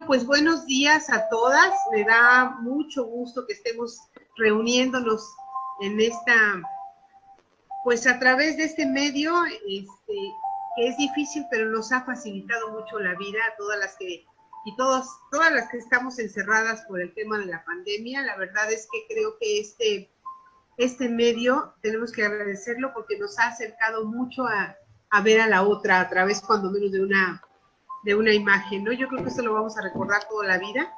pues buenos días a todas. Me da mucho gusto que estemos reuniéndonos en esta, pues a través de este medio, que es difícil, pero nos ha facilitado mucho la vida a todas las que, y todas las que estamos encerradas por el tema de la pandemia. La verdad es que creo que este medio tenemos que agradecerlo porque nos ha acercado mucho a ver a la otra a través, cuando menos, de una imagen, ¿no? Yo creo que esto lo vamos a recordar toda la vida,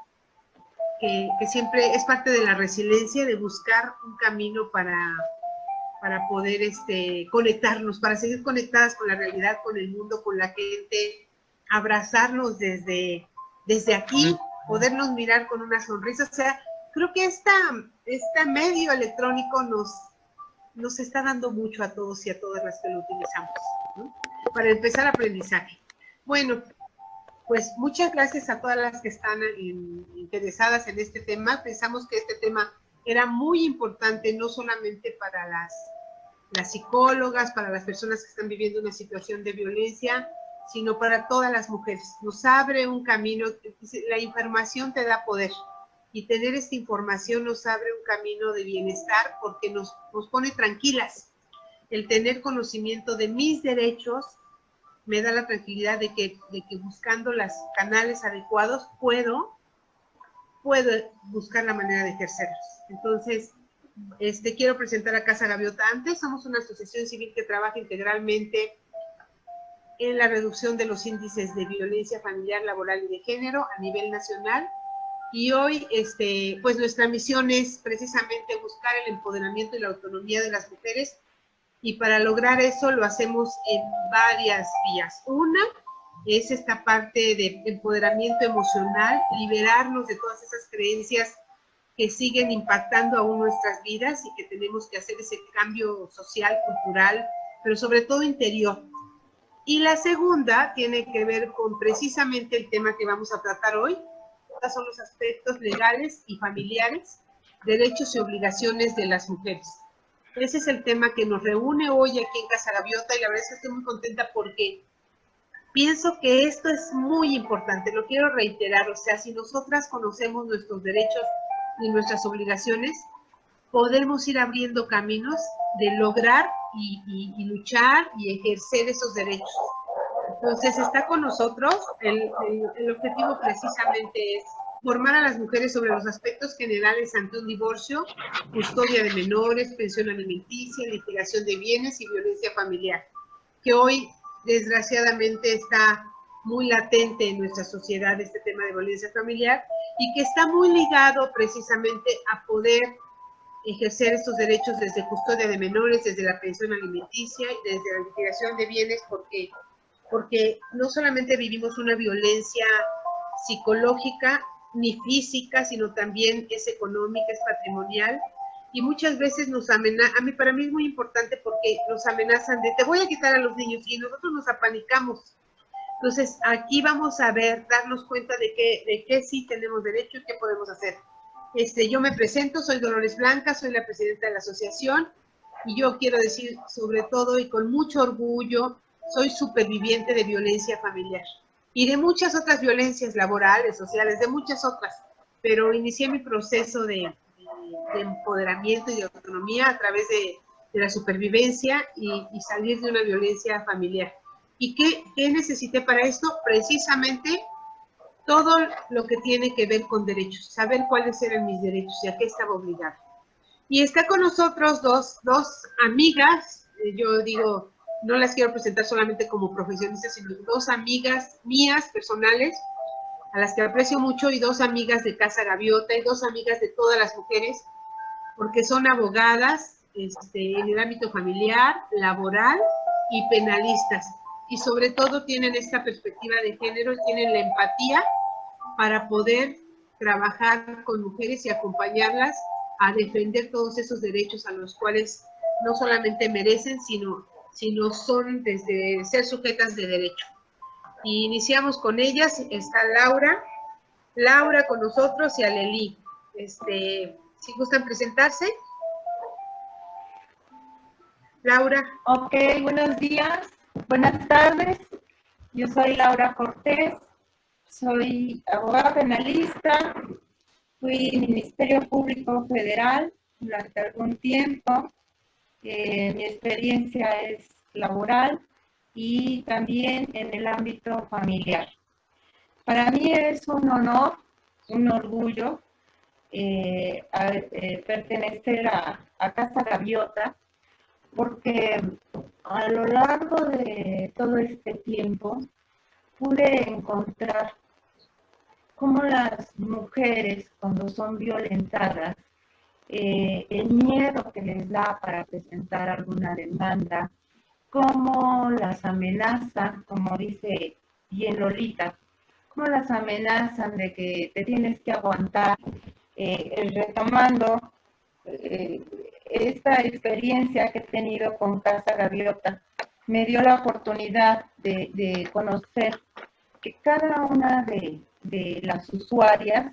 que siempre es parte de la resiliencia, de buscar un camino para poder conectarnos, para seguir conectadas con la realidad, con el mundo, con la gente, abrazarnos desde aquí, podernos mirar con una sonrisa. O sea, creo que este medio electrónico nos está dando mucho a todos y a todas las que lo utilizamos, ¿no? Para empezar aprendizaje. Bueno, pues muchas gracias a todas las que están interesadas en este tema. Pensamos que este tema era muy importante, no solamente para las psicólogas, para las personas que están viviendo una situación de violencia, sino para todas las mujeres. Nos abre un camino, la información te da poder, y tener esta información nos abre un camino de bienestar porque nos pone tranquilas. El tener conocimiento de mis derechos me da la tranquilidad de que buscando los canales adecuados puedo buscar la manera de ejercerlos. Entonces, quiero presentar a Casa Gaviota antes. Somos una asociación civil que trabaja integralmente en la reducción de los índices de violencia familiar, laboral y de género a nivel nacional. Y hoy, pues nuestra misión es precisamente buscar el empoderamiento y la autonomía de las mujeres. Y para lograr eso lo hacemos en varias vías. Una es esta parte de empoderamiento emocional, liberarnos de todas esas creencias que siguen impactando aún nuestras vidas y que tenemos que hacer ese cambio social, cultural, pero sobre todo interior. Y la segunda tiene que ver con precisamente el tema que vamos a tratar hoy. Estos son los aspectos legales y familiares, derechos y obligaciones de las mujeres. Ese es el tema que nos reúne hoy aquí en Casa Gaviota, y la verdad es que estoy muy contenta porque pienso que esto es muy importante. Lo quiero reiterar. O sea, si nosotras conocemos nuestros derechos y nuestras obligaciones, podemos ir abriendo caminos de lograr y luchar y ejercer esos derechos. Entonces está con nosotros, el objetivo precisamente es formar a las mujeres sobre los aspectos generales ante un divorcio, custodia de menores, pensión alimenticia, litigación de bienes y violencia familiar, que hoy desgraciadamente está muy latente en nuestra sociedad, este tema de violencia familiar, y que está muy ligado precisamente a poder ejercer estos derechos desde custodia de menores, desde la pensión alimenticia y desde la litigación de bienes, porque no solamente vivimos una violencia psicológica ni física, sino también es económica, es patrimonial, y muchas veces nos amenazan. Para mí es muy importante porque nos amenazan de te voy a quitar a los niños, y nosotros nos apanicamos. Entonces aquí vamos a darnos cuenta de que sí tenemos derecho y qué podemos hacer. Yo me presento, soy Dolores Blanca, soy la presidenta de la asociación, y yo quiero decir sobre todo y con mucho orgullo, soy superviviente de violencia familiar y de muchas otras violencias laborales, sociales, de muchas otras, pero inicié mi proceso de empoderamiento y de autonomía a través de la supervivencia y salir de una violencia familiar. ¿Y qué necesité para esto? Precisamente todo lo que tiene que ver con derechos, saber cuáles eran mis derechos y a qué estaba obligada. Y está con nosotros dos amigas, yo digo, no las quiero presentar solamente como profesionistas, sino dos amigas mías personales, a las que aprecio mucho, y dos amigas de Casa Gaviota, y dos amigas de todas las mujeres, porque son abogadas en el ámbito familiar, laboral y penalistas. Y sobre todo tienen esta perspectiva de género y tienen la empatía para poder trabajar con mujeres y acompañarlas a defender todos esos derechos a los cuales no solamente merecen, sino son desde ser sujetas de derecho. Y iniciamos con ellas. Está Laura con nosotros, y Aleli. Si gustan presentarse. Laura. Ok, buenos días, buenas tardes. Yo soy Laura Cortés, Soy abogada penalista, fui Ministerio Público Federal durante algún tiempo. Mi experiencia es laboral y también en el ámbito familiar. Para mí es un honor, un orgullo pertenecer a Casa Gaviota, porque a lo largo de todo este tiempo pude encontrar cómo las mujeres, cuando son violentadas, el miedo que les da para presentar alguna demanda, cómo las amenazan, como dice bien Lolita, cómo las amenazan de que te tienes que aguantar. Retomando esta experiencia que he tenido con Casa Gaviota, me dio la oportunidad de conocer que cada una de las usuarias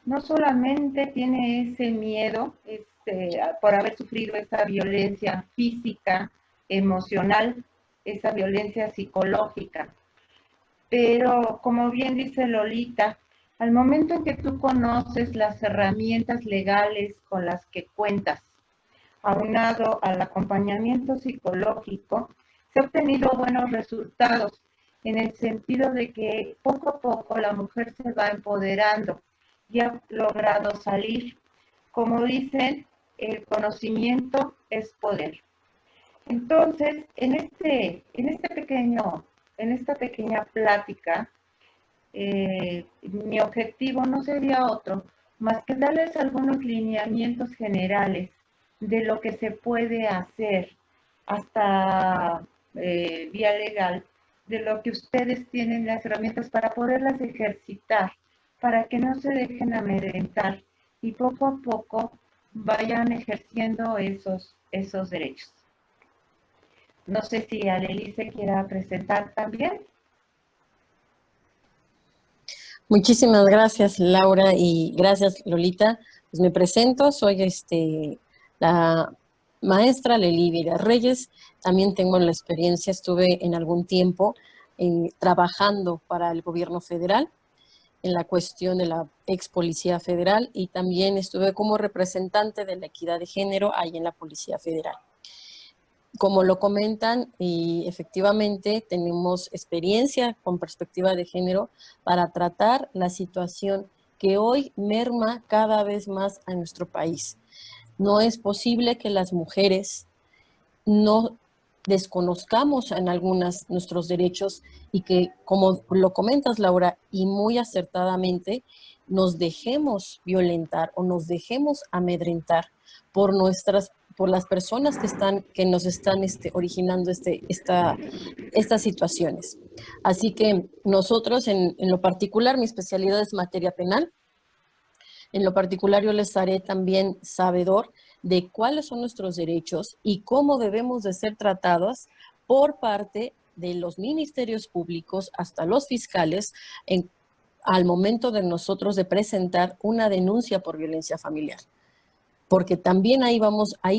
no solamente tiene ese miedo por haber sufrido esa violencia física, emocional, esa violencia psicológica, pero como bien dice Lolita, al momento en que tú conoces las herramientas legales con las que cuentas, aunado al acompañamiento psicológico, se ha obtenido buenos resultados en el sentido de que poco a poco la mujer se va empoderando y ha logrado salir. Como dicen, el conocimiento es poder. Entonces, en esta pequeña plática, mi objetivo no sería otro más que darles algunos lineamientos generales de lo que se puede hacer hasta vía legal, de lo que ustedes tienen las herramientas para poderlas ejercitar, para que no se dejen amedrentar y poco a poco vayan ejerciendo esos derechos. No sé si Aleli se quiera presentar también. Muchísimas gracias, Laura, y gracias, Lolita. Pues me presento, soy la maestra Lelívida Reyes. También tengo la experiencia, estuve en algún tiempo trabajando para el gobierno federal en la cuestión de la ex Policía Federal y también estuve como representante de la equidad de género ahí en la Policía Federal. Como lo comentan, y efectivamente tenemos experiencia con perspectiva de género para tratar la situación que hoy merma cada vez más a nuestro país. No es posible que las mujeres no desconozcamos en algunas nuestros derechos y que, como lo comentas, Laura, y muy acertadamente, nos dejemos violentar o nos dejemos amedrentar por las personas que nos están originando estas situaciones. Así que nosotros, en lo particular, mi especialidad es materia penal. En lo particular, yo les haré también sabedor de cuáles son nuestros derechos y cómo debemos de ser tratados por parte de los ministerios públicos hasta los fiscales al momento de nosotros de presentar una denuncia por violencia familiar. Porque también ahí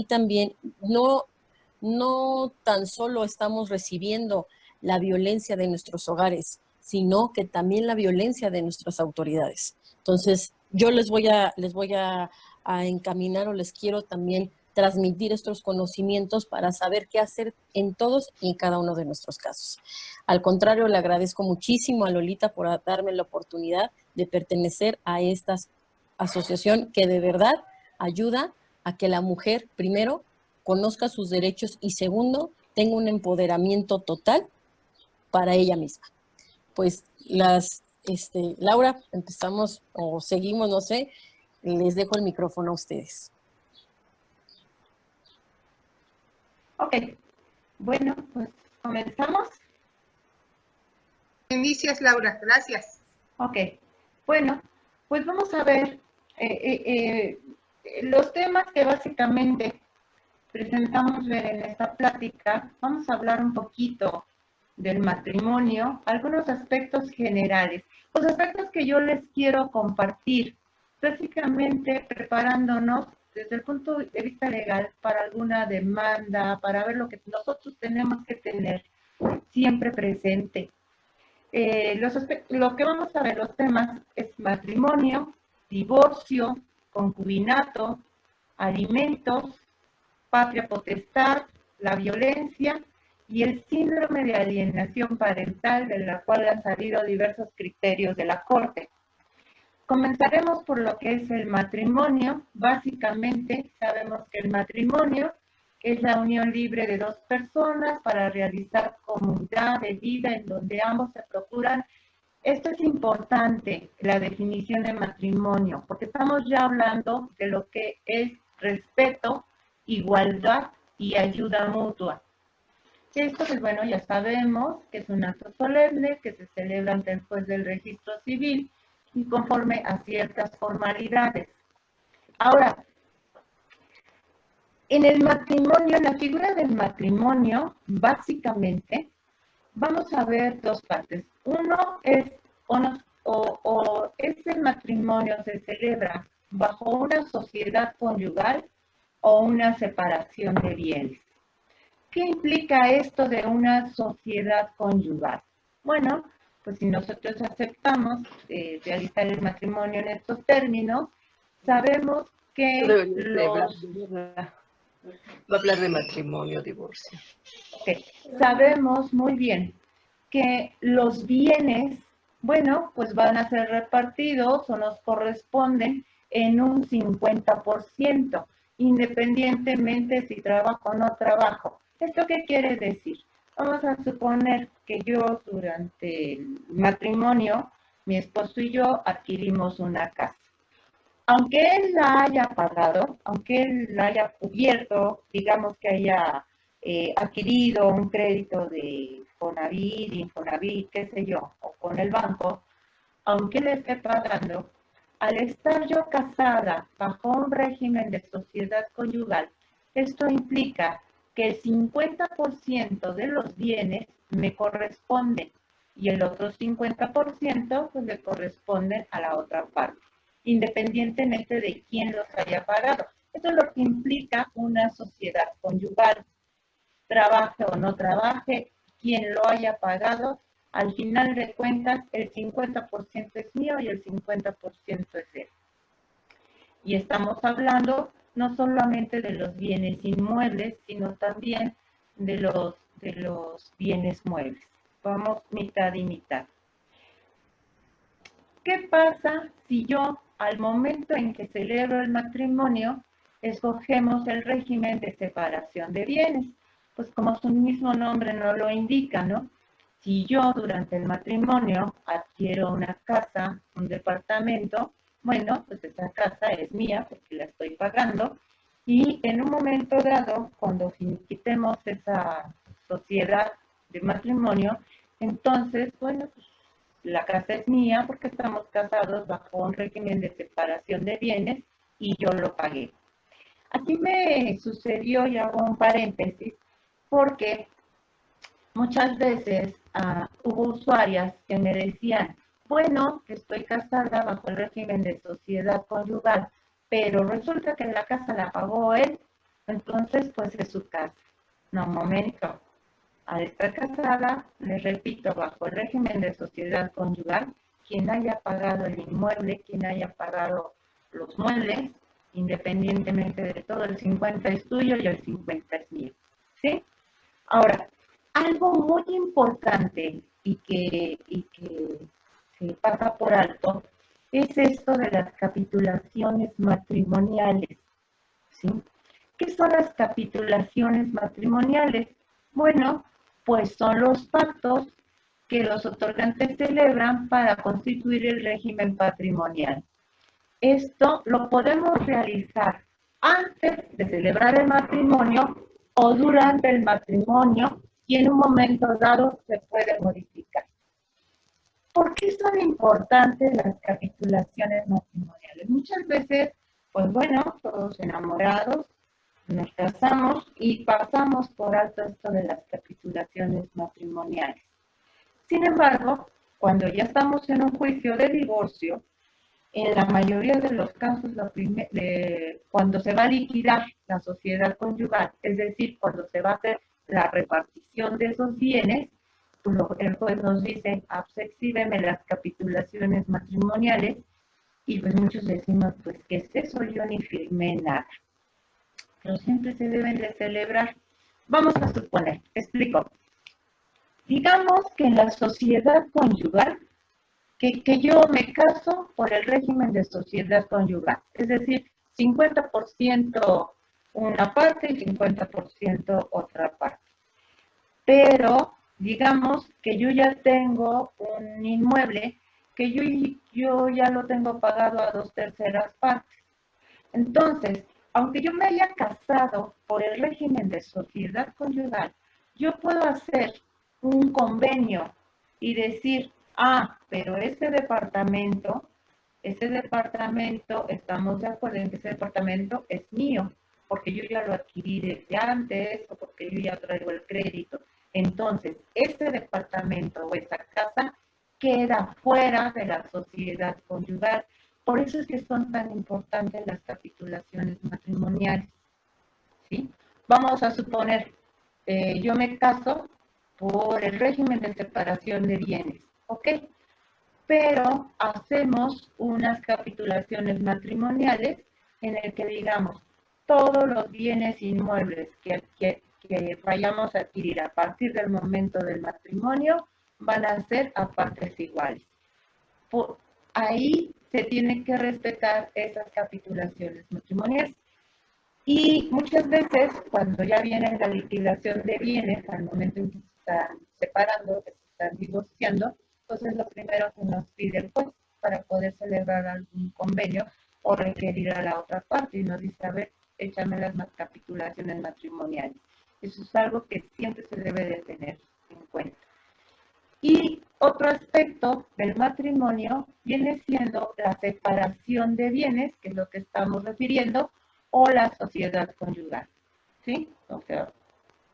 también no tan solo estamos recibiendo la violencia de nuestros hogares, sino que también la violencia de nuestras autoridades. Entonces, yo les voy a encaminar o les quiero también transmitir estos conocimientos para saber qué hacer en todos y cada uno de nuestros casos. Al contrario, le agradezco muchísimo a Lolita por darme la oportunidad de pertenecer a esta asociación que de verdad ayuda a que la mujer, primero, conozca sus derechos y segundo, tenga un empoderamiento total para ella misma. Pues Laura, empezamos o seguimos, no sé, les dejo el micrófono a ustedes. Ok, bueno, pues comenzamos. Inicias, Laura, gracias. Ok, bueno, pues vamos a ver los temas que básicamente presentamos ver en esta plática. Vamos a hablar un poquito del matrimonio, algunos aspectos generales, los aspectos que yo les quiero compartir, básicamente preparándonos desde el punto de vista legal para alguna demanda, para ver lo que nosotros tenemos que tener siempre presente. Lo que vamos a ver, los temas es matrimonio, divorcio, concubinato, alimentos, patria potestad, la violencia y el síndrome de alienación parental, de la cual han salido diversos criterios de la Corte. Comenzaremos por lo que es el matrimonio. Básicamente sabemos que el matrimonio es la unión libre de dos personas para realizar comunidad de vida en donde ambos se procuran. Esto es importante, la definición de matrimonio, porque estamos ya hablando de lo que es respeto, igualdad y ayuda mutua. Esto, pues bueno, ya sabemos que es un acto solemne que se celebra ante el juez del registro civil y conforme a ciertas formalidades. Ahora, en el matrimonio, en la figura del matrimonio, básicamente, vamos a ver dos partes. Uno es, este matrimonio se celebra bajo una sociedad conyugal o una separación de bienes. ¿Qué implica esto de una sociedad conyugal? Bueno, pues si nosotros aceptamos realizar el matrimonio en estos términos, sabemos que Va a hablar de matrimonio, divorcio. Okay. Sabemos muy bien que los bienes, bueno, pues van a ser repartidos o nos corresponden en un 50%, independientemente si trabajo o no trabajo. ¿Esto qué quiere decir? Vamos a suponer que yo durante el matrimonio, mi esposo y yo adquirimos una casa. Aunque él la haya pagado, aunque él la haya cubierto, digamos que haya adquirido un crédito de Infonavit, qué sé yo, o con el banco, aunque le esté pagando, al estar yo casada bajo un régimen de sociedad conyugal, esto implica que el 50% de los bienes me corresponden y el otro 50% pues le corresponden a la otra parte, independientemente de quién los haya pagado. Esto es lo que implica una sociedad conyugal. Trabaje o no trabaje, quien lo haya pagado, al final de cuentas el 50% es mío y el 50% es él. Y estamos hablando no solamente de los bienes inmuebles, sino también de los bienes muebles. Vamos mitad y mitad. ¿Qué pasa si yo, al momento en que celebro el matrimonio, escogemos el régimen de separación de bienes? Pues como su mismo nombre no lo indica, ¿no? Si yo durante el matrimonio adquiero una casa, un departamento, bueno, pues esa casa es mía porque la estoy pagando y en un momento dado, cuando finiquitemos esa sociedad de matrimonio, entonces, bueno, pues la casa es mía porque estamos casados bajo un régimen de separación de bienes y yo lo pagué. Aquí me sucedió, y hago un paréntesis, porque muchas veces hubo usuarias que me decían, bueno, que estoy casada bajo el régimen de sociedad conyugal, pero resulta que la casa la pagó él, entonces pues es su casa. No, un momento. Al estar casada, les repito, bajo el régimen de sociedad conyugal, quien haya pagado el inmueble, quien haya pagado los muebles, independientemente de todo, el 50 es tuyo y el 50 es mío. ¿Sí? Ahora, algo muy importante y que se pasa por alto es esto de las capitulaciones matrimoniales. ¿Sí? ¿Qué son las capitulaciones matrimoniales? Bueno, pues son los pactos que los otorgantes celebran para constituir el régimen patrimonial. Esto lo podemos realizar antes de celebrar el matrimonio o durante el matrimonio y en un momento dado se puede modificar. ¿Por qué son importantes las capitulaciones matrimoniales? Muchas veces, pues bueno, todos enamorados, nos casamos y pasamos por alto esto de las capitulaciones matrimoniales. Sin embargo, cuando ya estamos en un juicio de divorcio, en la mayoría de los casos, cuando se va a liquidar la sociedad conyugal, es decir, cuando se va a hacer la repartición de esos bienes, el juez nos dice, ah, pues exhíbeme las capitulaciones matrimoniales, y pues muchos decimos, pues, ¿qué es eso? Yo ni firmé nada. Pero siempre se deben de celebrar. Vamos a suponer, explico. Digamos que en la sociedad conyugal, que yo me caso por el régimen de sociedad conyugal, es decir, 50% una parte y 50% otra parte. Pero digamos que yo ya tengo un inmueble que yo ya lo tengo pagado a 2/3 partes. Entonces, aunque yo me haya casado por el régimen de sociedad conyugal, yo puedo hacer un convenio y decir, ah, pero ese departamento, estamos de acuerdo en que ese departamento es mío, porque yo ya lo adquirí desde antes o porque yo ya traigo el crédito. Entonces, ese departamento o esa casa queda fuera de la sociedad conyugal. Por eso es que son tan importantes las capitulaciones matrimoniales, ¿sí? Vamos a suponer, yo me caso por el régimen de separación de bienes, ¿ok? Pero hacemos unas capitulaciones matrimoniales en el que digamos, todos los bienes inmuebles que vayamos a adquirir a partir del momento del matrimonio van a ser a partes iguales. Ahí se tienen que respetar esas capitulaciones matrimoniales. Y muchas veces, cuando ya viene la liquidación de bienes, al momento en que se están separando, que se están divorciando, pues es lo primero que nos pide el juez para poder celebrar algún convenio o requerir a la otra parte. Y nos dice, a ver, échame las capitulaciones matrimoniales. Eso es algo que siempre se debe de tener en cuenta. Y otro aspecto del matrimonio viene siendo la separación de bienes, que es lo que estamos refiriendo, o la sociedad conyugal, ¿sí? O sea,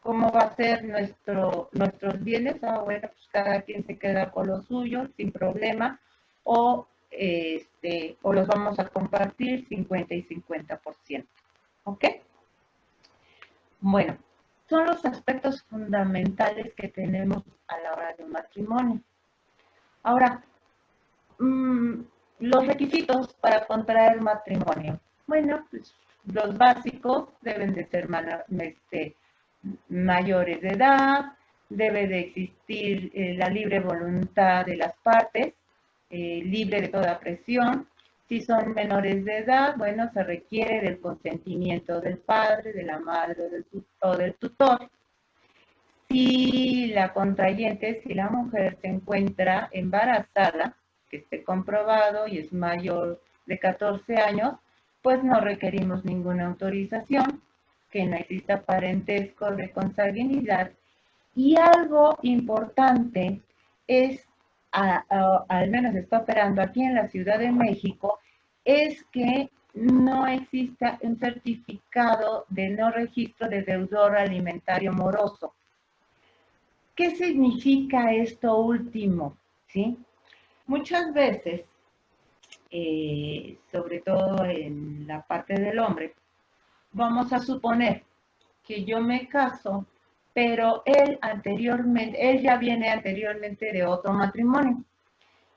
¿cómo va a ser nuestros bienes? Ah, bueno, pues cada quien se queda con los suyos sin problema, o los vamos a compartir 50 y 50%, ¿ok? Bueno, son los aspectos fundamentales que tenemos a la hora de un matrimonio. Ahora, los requisitos para contraer matrimonio. Bueno, pues los básicos deben de ser mayores de edad, debe de existir la libre voluntad de las partes, libre de toda presión. Si son menores de edad, bueno, se requiere del consentimiento del padre, de la madre o del tutor. Si la contrayente, si la mujer se encuentra embarazada, que esté comprobado y es mayor de 14 años, pues no requerimos ninguna autorización, que no exista parentesco de consanguinidad. Y algo importante es, al menos está operando aquí en la Ciudad de México, es que no exista un certificado de no registro de deudor alimentario moroso. ¿Qué significa esto último? ¿Sí? Muchas veces, sobre todo en la parte del hombre, vamos a suponer que yo me caso, pero él ya viene anteriormente de otro matrimonio.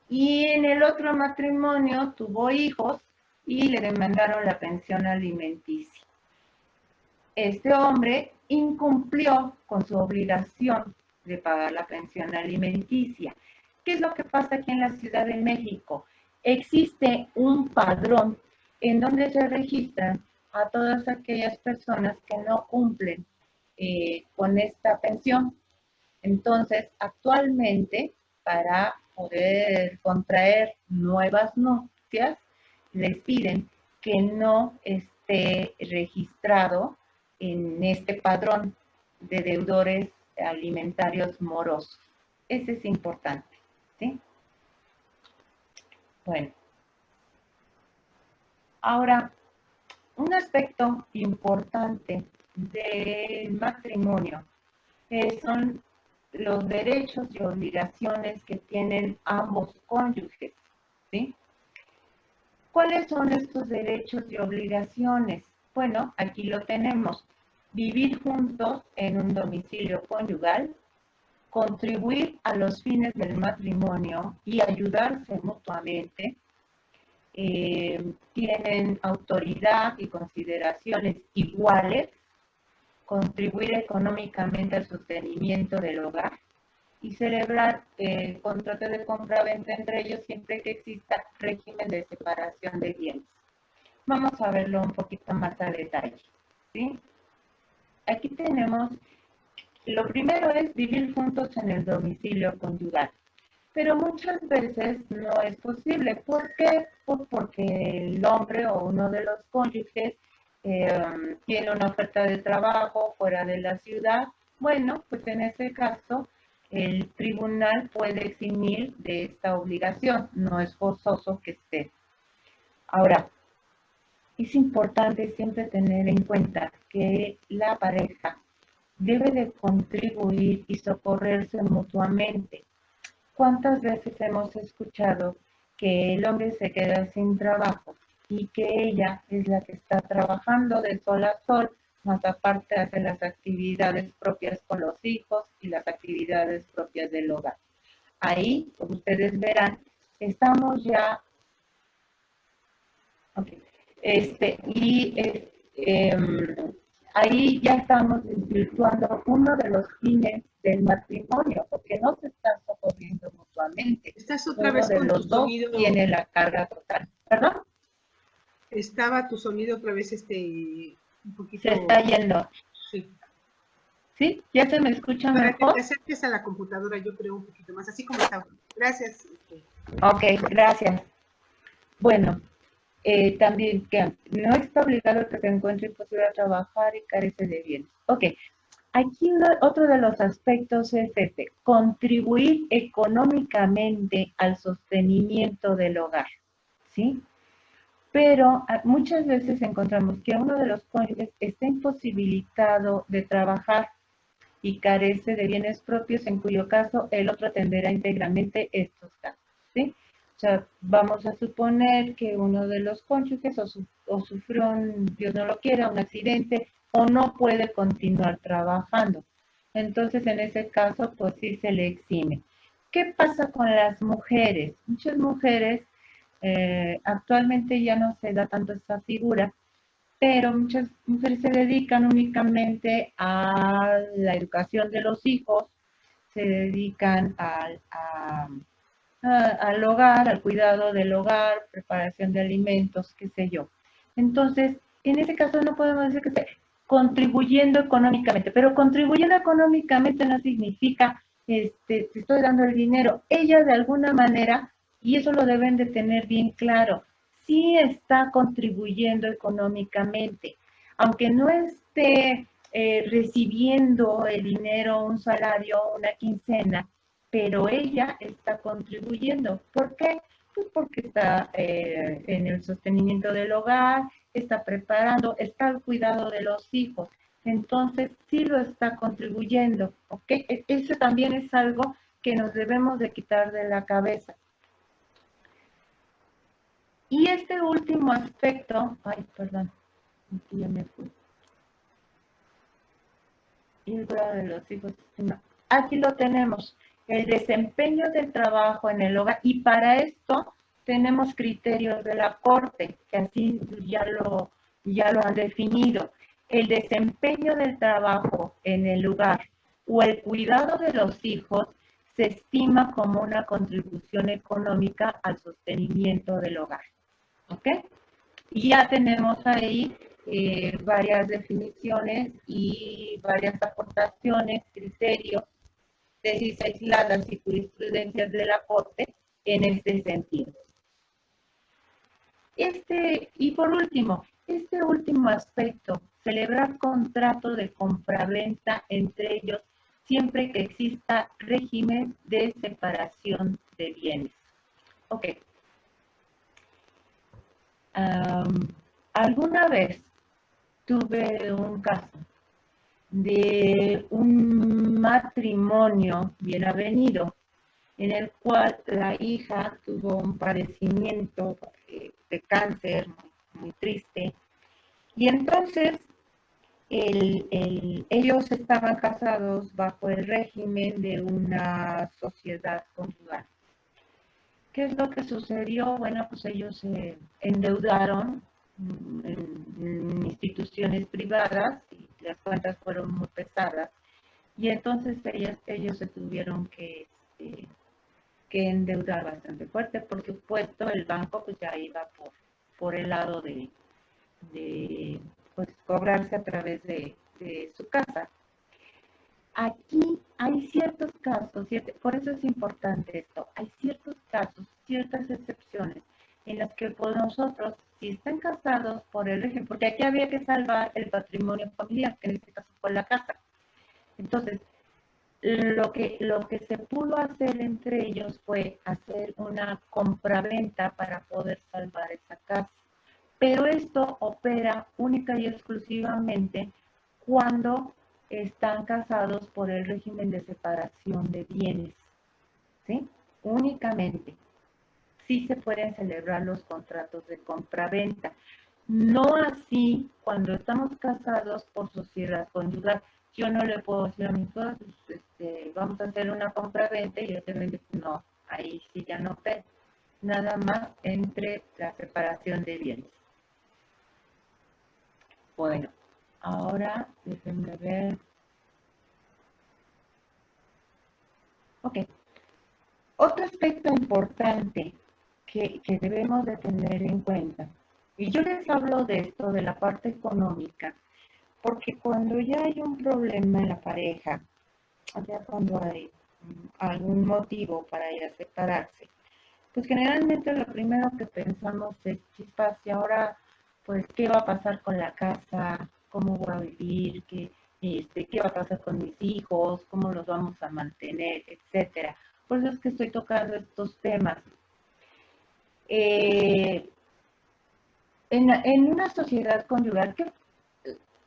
Y en el otro matrimonio tuvo hijos y le demandaron la pensión alimenticia. Este hombre incumplió con su obligación de pagar la pensión alimenticia. ¿Qué es lo que pasa aquí en la Ciudad de México? Existe un padrón en donde se registran a todas aquellas personas que no cumplen con esta pensión. Entonces, actualmente, para poder contraer nuevas nupcias, les piden que no esté registrado en este padrón de deudores alimentarios morosos. Ese es importante, ¿sí? Bueno. Ahora, un aspecto importante del matrimonio son los derechos y obligaciones que tienen ambos cónyuges, ¿sí? ¿Cuáles son estos derechos y obligaciones? Bueno, aquí lo tenemos. Vivir juntos en un domicilio conyugal, contribuir a los fines del matrimonio y ayudarse mutuamente. Tienen autoridad y consideraciones iguales, contribuir económicamente al sostenimiento del hogar y celebrar contrato de compra-venta entre ellos siempre que exista régimen de separación de bienes. Vamos a verlo un poquito más a detalle, ¿sí? Aquí tenemos, lo primero es vivir juntos en el domicilio conyugal, pero muchas veces no es posible. ¿Por qué? Pues porque el hombre o uno de los cónyuges tiene una oferta de trabajo fuera de la ciudad. Bueno, pues en ese caso el tribunal puede eximir de esta obligación, no es forzoso que esté. Ahora, es importante siempre tener en cuenta que la pareja debe de contribuir y socorrerse mutuamente. ¿Cuántas veces hemos escuchado que el hombre se queda sin trabajo y que ella es la que está trabajando de sol a sol, más aparte hace las actividades propias con los hijos y las actividades propias del hogar? Ahí, como ustedes verán, estamos ya... Okay. Ahí ya estamos desvirtuando uno de los fines del matrimonio, porque no se están socorriendo mutuamente. Estás otra Uno vez de con tu los dos sonido. tiene la carga total. ¿Perdón? Estaba tu sonido otra vez un poquito. Se está yendo. Sí. ¿Sí? ¿Ya se me escucha Para que mejor? te acerques a la computadora, yo creo un poquito más, así como estaba. Gracias. Ok, gracias. Bueno, también que no está obligado que se encuentre imposible a trabajar y carece de bienes. Ok, aquí otro de los aspectos es contribuir económicamente al sostenimiento del hogar, ¿sí? Pero muchas veces encontramos que uno de los cónyuges está imposibilitado de trabajar y carece de bienes propios, en cuyo caso el otro atenderá íntegramente estos casos, ¿sí? O sea, vamos a suponer que uno de los cónyuges o sufrió, Dios no lo quiera, un accidente o no puede continuar trabajando. Entonces, en ese caso, pues sí se le exime. ¿Qué pasa con las mujeres? Muchas mujeres, actualmente ya no se da tanto esta figura, pero muchas mujeres se dedican únicamente a la educación de los hijos, se dedican al hogar, al cuidado del hogar, preparación de alimentos, qué sé yo. Entonces, en ese caso no podemos decir que esté contribuyendo económicamente, pero contribuyendo económicamente no significa, te estoy dando el dinero. Ella de alguna manera, y eso lo deben de tener bien claro, sí está contribuyendo económicamente, aunque no esté recibiendo el dinero, un salario, una quincena, pero ella está contribuyendo. ¿Por qué? Pues porque está en el sostenimiento del hogar, está preparando, está al cuidado de los hijos. Entonces, sí lo está contribuyendo, ¿ok? Eso también es algo que nos debemos de quitar de la cabeza. Y este último aspecto, ay, perdón, aquí ya me fui. Y el cuidado de los hijos, no. Aquí lo tenemos, el desempeño del trabajo en el hogar, y para esto tenemos criterios de la Corte, que así ya lo han definido. El desempeño del trabajo en el hogar o el cuidado de los hijos se estima como una contribución económica al sostenimiento del hogar. ¿Ok? Y ya tenemos ahí varias definiciones y varias aportaciones, criterios, tesis aisladas y jurisprudencias de la Corte en este sentido. Y por último, este último aspecto, celebrar contrato de compraventa entre ellos siempre que exista régimen de separación de bienes. Ok. Alguna vez tuve un caso de un matrimonio bien avenido en el cual la hija tuvo un padecimiento de cáncer muy triste, y entonces ellos estaban casados bajo el régimen de una sociedad conyugal. ¿Qué es lo que sucedió? Bueno, pues ellos se endeudaron en instituciones privadas y las cuentas fueron muy pesadas. Y entonces ellos se tuvieron que endeudar bastante fuerte. Por supuesto, el banco pues ya iba por el lado de pues, cobrarse a través de su casa. Aquí hay ciertos casos, por eso es importante esto, hay ciertos casos, ciertas excepciones en las que por nosotros, si están casados por el régimen, porque aquí había que salvar el patrimonio familiar, que en este caso fue la casa. Entonces, lo que se pudo hacer entre ellos fue hacer una compraventa para poder salvar esa casa. Pero esto opera única y exclusivamente cuando están casados por el régimen de separación de bienes, ¿sí? Únicamente. Sí se pueden celebrar los contratos de compraventa. No así cuando estamos casados por sociedad conyugal. Yo no le puedo decir a mi esposa, vamos a hacer una compraventa y yo te vendo. No, ahí sí ya no opera. Nada más entre la separación de bienes. Bueno, ahora déjenme ver. Ok. Otro aspecto importante que debemos de tener en cuenta, y yo les hablo de esto, de la parte económica, porque cuando ya hay un problema en la pareja, ya cuando hay algún motivo para ir a separarse, pues generalmente lo primero que pensamos es, chispas, y ahora, pues, ¿qué va a pasar con la casa? ¿Cómo voy a vivir? ¿Qué va a pasar con mis hijos? ¿Cómo los vamos a mantener? Etcétera. Por eso es que estoy tocando estos temas. En una sociedad conyugal,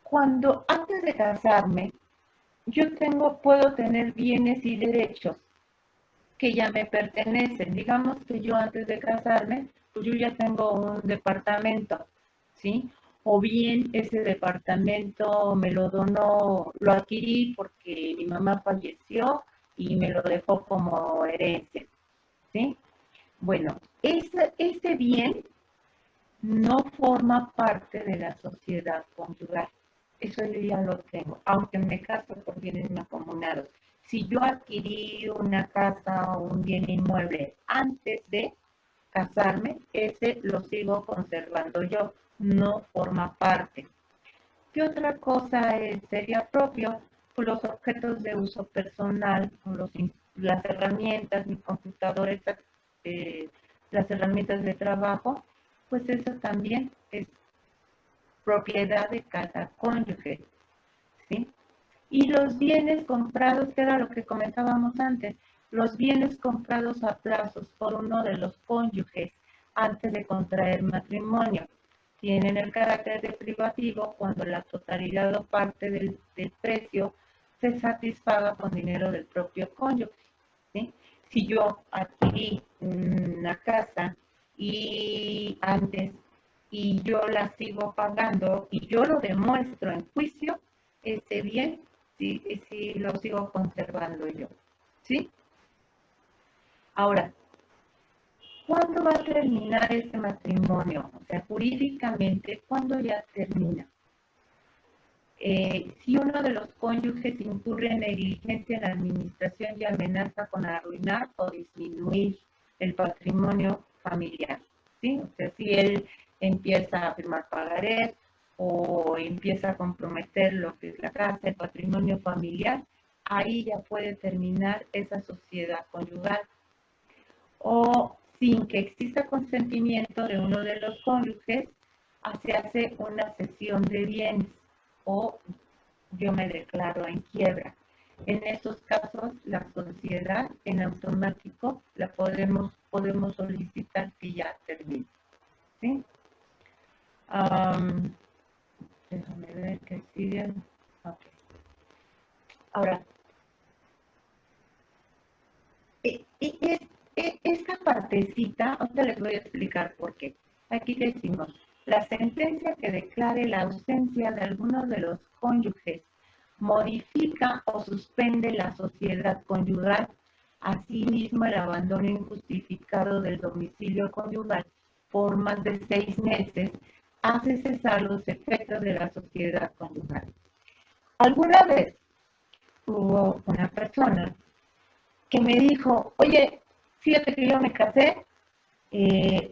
cuando antes de casarme, yo puedo tener bienes y derechos que ya me pertenecen. Digamos que yo antes de casarme, pues yo ya tengo un departamento, ¿sí? O bien ese departamento me lo donó, lo adquirí porque mi mamá falleció y me lo dejó como herencia, ¿sí? Bueno, ese bien no forma parte de la sociedad conyugal. Eso yo ya lo tengo, aunque me caso por bienes mancomunados. Si yo adquirí una casa o un bien inmueble antes de casarme, ese lo sigo conservando yo, no forma parte. ¿Qué otra cosa sería propio? Pues los objetos de uso personal, las herramientas, mi computadora, las herramientas de trabajo, pues eso también es propiedad de cada cónyuge, ¿sí? Y los bienes comprados, que era lo que comentábamos antes, los bienes comprados a plazos por uno de los cónyuges antes de contraer matrimonio, tienen el carácter de privativo cuando la totalidad o parte del precio se satisfaga con dinero del propio cónyuge, ¿sí? Si yo adquirí una casa y yo la sigo pagando y yo lo demuestro en juicio, ese bien sí lo sigo conservando yo, ¿sí? Ahora, ¿cuándo va a terminar este matrimonio? O sea, jurídicamente, ¿cuándo ya termina? Si uno de los cónyuges incurre en negligencia en la administración y amenaza con arruinar o disminuir el patrimonio familiar, ¿sí? O sea, si él empieza a firmar pagarés o empieza a comprometer lo que es la casa, el patrimonio familiar, ahí ya puede terminar esa sociedad conyugal. O sin que exista consentimiento de uno de los cónyuges, se hace una cesión de bienes o yo me declaro en quiebra. En estos casos, la sociedad en automático la podemos solicitar que ya termine, ¿sí? Déjame ver qué sigue. Okay. Ahora, esta partecita, ahorita les voy a explicar por qué. Aquí decimos, la sentencia que declare la ausencia de alguno de los cónyuges modifica o suspende la sociedad conyugal, asimismo el abandono injustificado del domicilio conyugal por más de 6 meses, hace cesar los efectos de la sociedad conyugal. Alguna vez hubo una persona que me dijo, oye, fíjate que yo me casé,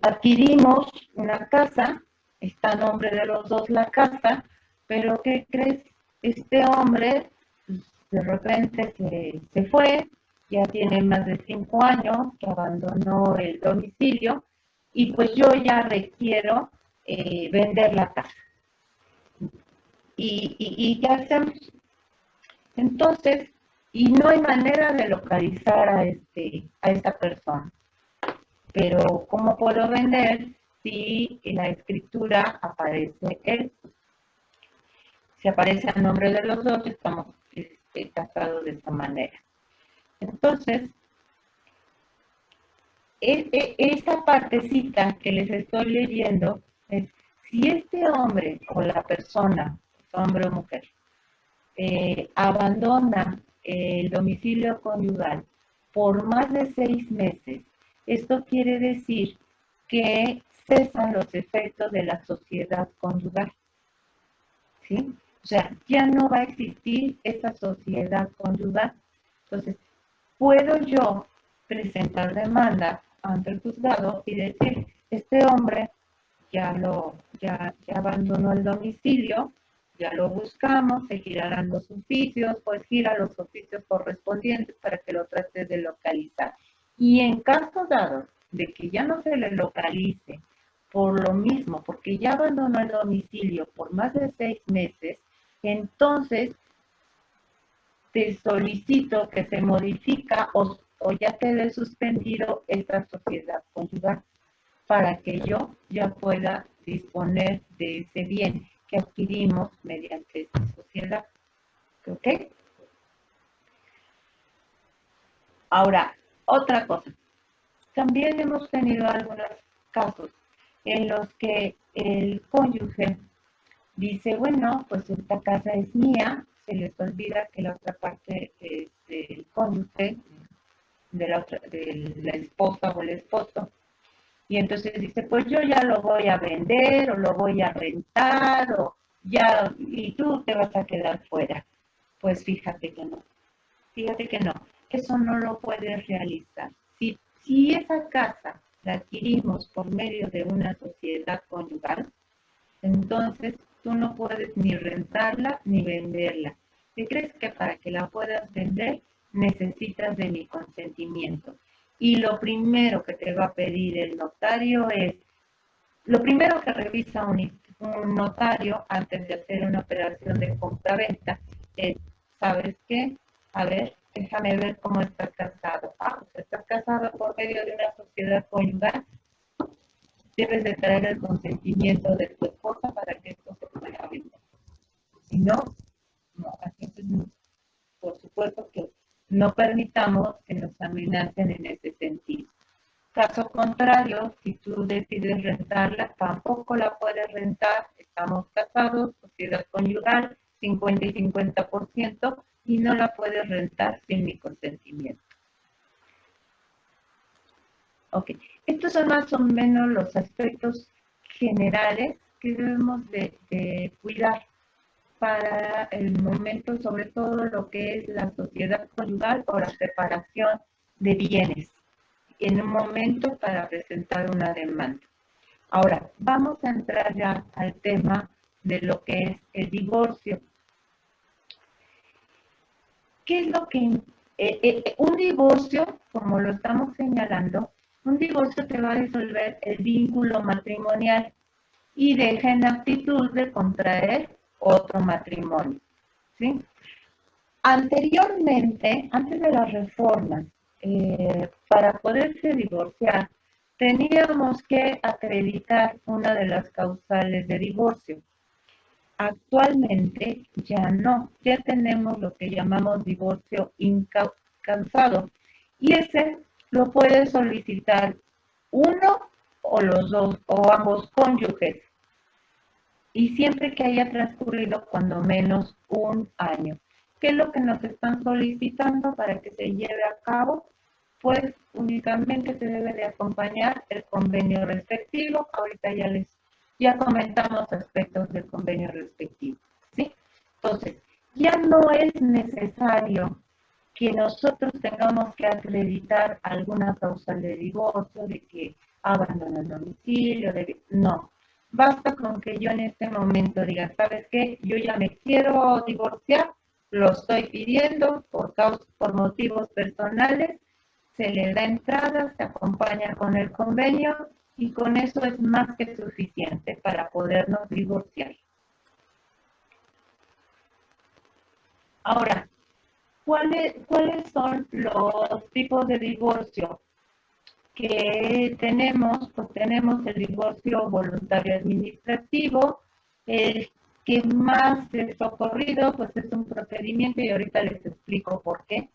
adquirimos una casa, está a nombre de los dos la casa, pero ¿qué crees? Este hombre pues, de repente se fue, ya tiene más de 5 años que abandonó el domicilio y pues yo ya requiero vender la casa. ¿Y qué hacemos? Entonces, y no hay manera de localizar a esta persona. Pero, ¿cómo puedo vender si en la escritura aparece él? Si aparece a nombre de los dos, estamos casados de esta manera. Entonces, esta partecita que les estoy leyendo es, si este hombre o la persona, hombre o mujer, abandona el domicilio conyugal por más de 6 meses, esto quiere decir que cesan los efectos de la sociedad conyugal. ¿Sí? O sea, ya no va a existir esa sociedad conyugal. Entonces, puedo yo presentar demanda ante el juzgado y decir, este hombre ya abandonó el domicilio, ya lo buscamos, se girarán los oficios, pues gira los oficios correspondientes para que lo trate de localizar. Y en caso dado de que ya no se le localice por lo mismo, porque ya abandonó el domicilio por más de 6 meses, entonces te solicito que se modifica o ya quede suspendido esta sociedad conyugal para que yo ya pueda disponer de ese bien que adquirimos mediante esta sociedad. ¿Ok? Ahora, otra cosa. También hemos tenido algunos casos en los que el cónyuge dice, bueno, pues esta casa es mía, se les olvida que la otra parte es del cónyuge, de la esposa o el esposo. Y entonces dice, pues yo ya lo voy a vender o lo voy a rentar o ya, y tú te vas a quedar fuera. Pues fíjate que no, eso no lo puedes realizar. Si esa casa la adquirimos por medio de una sociedad conyugal, entonces tú no puedes ni rentarla ni venderla. ¿Qué crees? Que para que la puedas vender necesitas de mi consentimiento. Y lo primero que te va a pedir el notario es, lo primero que revisa un notario antes de hacer una operación de compra-venta es, ¿sabes qué? A ver, déjame ver cómo estás casado. Pues estás casado por medio de una sociedad conyugal. Debes de traer el consentimiento de tu esposa para que esto se pueda vender. Si no, entonces, por supuesto que no permitamos que nos amenacen en ese sentido. Caso contrario, si tú decides rentarla, tampoco la puedes rentar. Estamos casados, sociedad conyugal, 50 y 50%, y no la puedes rentar sin mi consentimiento. Ok, estos son más o menos los aspectos generales que debemos de cuidar para el momento, sobre todo lo que es la sociedad conyugal o la separación de bienes, en un momento para presentar una demanda. Ahora, vamos a entrar ya al tema de lo que es el divorcio. ¿Qué es lo que un divorcio, como lo estamos señalando, un divorcio te va a disolver el vínculo matrimonial y deja en aptitud de contraer otro matrimonio, ¿sí? Anteriormente, antes de las reformas, para poderse divorciar, teníamos que acreditar una de las causales de divorcio. Actualmente ya no, ya tenemos lo que llamamos divorcio incausado y ese lo puede solicitar uno o los dos o ambos cónyuges. y siempre que haya transcurrido cuando menos un año. ¿Qué es lo que nos están solicitando para que se lleve a cabo? Pues únicamente se debe de acompañar el convenio respectivo. Ahorita ya comentamos aspectos del convenio respectivo, ¿sí? Entonces, ya no es necesario que nosotros tengamos que acreditar alguna causal de divorcio, de que abandono el domicilio, no. Basta con que yo en este momento diga, ¿sabes qué? Yo ya me quiero divorciar, lo estoy pidiendo por motivos personales, se le da entrada, se acompaña con el convenio y con eso es más que suficiente para podernos divorciar. Ahora, ¿cuáles son los tipos de divorcio que tenemos? Pues tenemos el divorcio voluntario administrativo, el que más es socorrido, pues es un procedimiento y ahorita les explico por qué.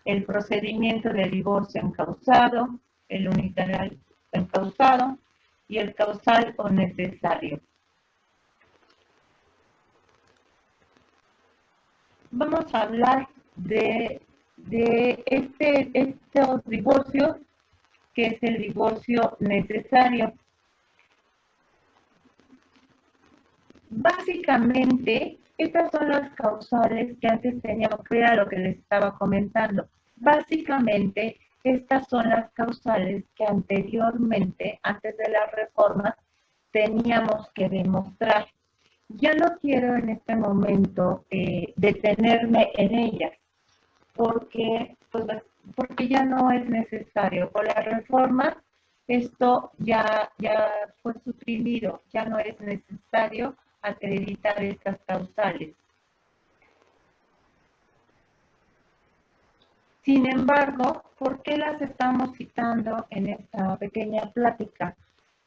El procedimiento de divorcio encausado, el unitario encausado y el causal o necesario. Vamos a hablar de estos divorcios, que es el divorcio necesario. Básicamente, estas son las causales que antes teníamos, que era lo que les estaba comentando. Básicamente, estas son las causales que anteriormente, antes de la reforma, teníamos que demostrar. Ya no quiero en este momento detenerme en ellas, porque ya no es necesario. Con la reforma, esto ya fue suprimido, ya no es necesario acreditar estas causales. Sin embargo, ¿por qué las estamos citando en esta pequeña plática?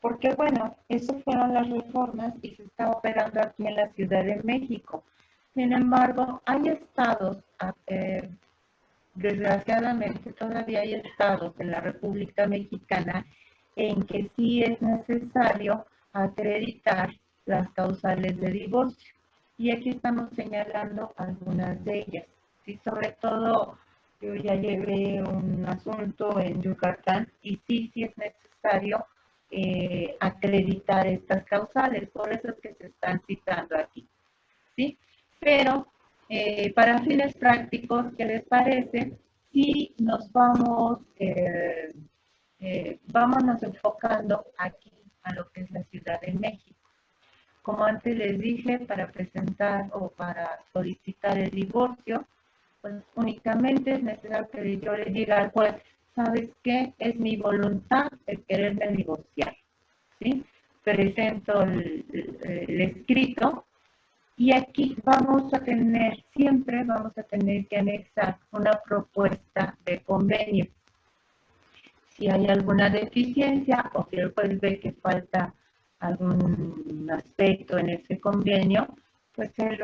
Porque, bueno, esas fueron las reformas y se está operando aquí en la Ciudad de México. Sin embargo, hay estados, desgraciadamente todavía hay estados en la República Mexicana en que sí es necesario acreditar las causales de divorcio. Y aquí estamos señalando algunas de ellas. Sí, sobre todo, yo ya llevé un asunto en Yucatán y sí es necesario acreditar estas causales, por eso es que se están citando aquí, ¿sí? Pero para fines prácticos, ¿qué les parece? Si nos vámonos enfocando aquí a lo que es la Ciudad de México. Como antes les dije, para presentar o para solicitar el divorcio, pues únicamente es necesario que yo le diga al juez, ¿sabes qué? Es mi voluntad el quererme divorciar, ¿sí? Presento el escrito y aquí siempre vamos a tener que anexar una propuesta de convenio. Si hay alguna deficiencia o si el juez ve que falta algún aspecto en ese convenio, pues él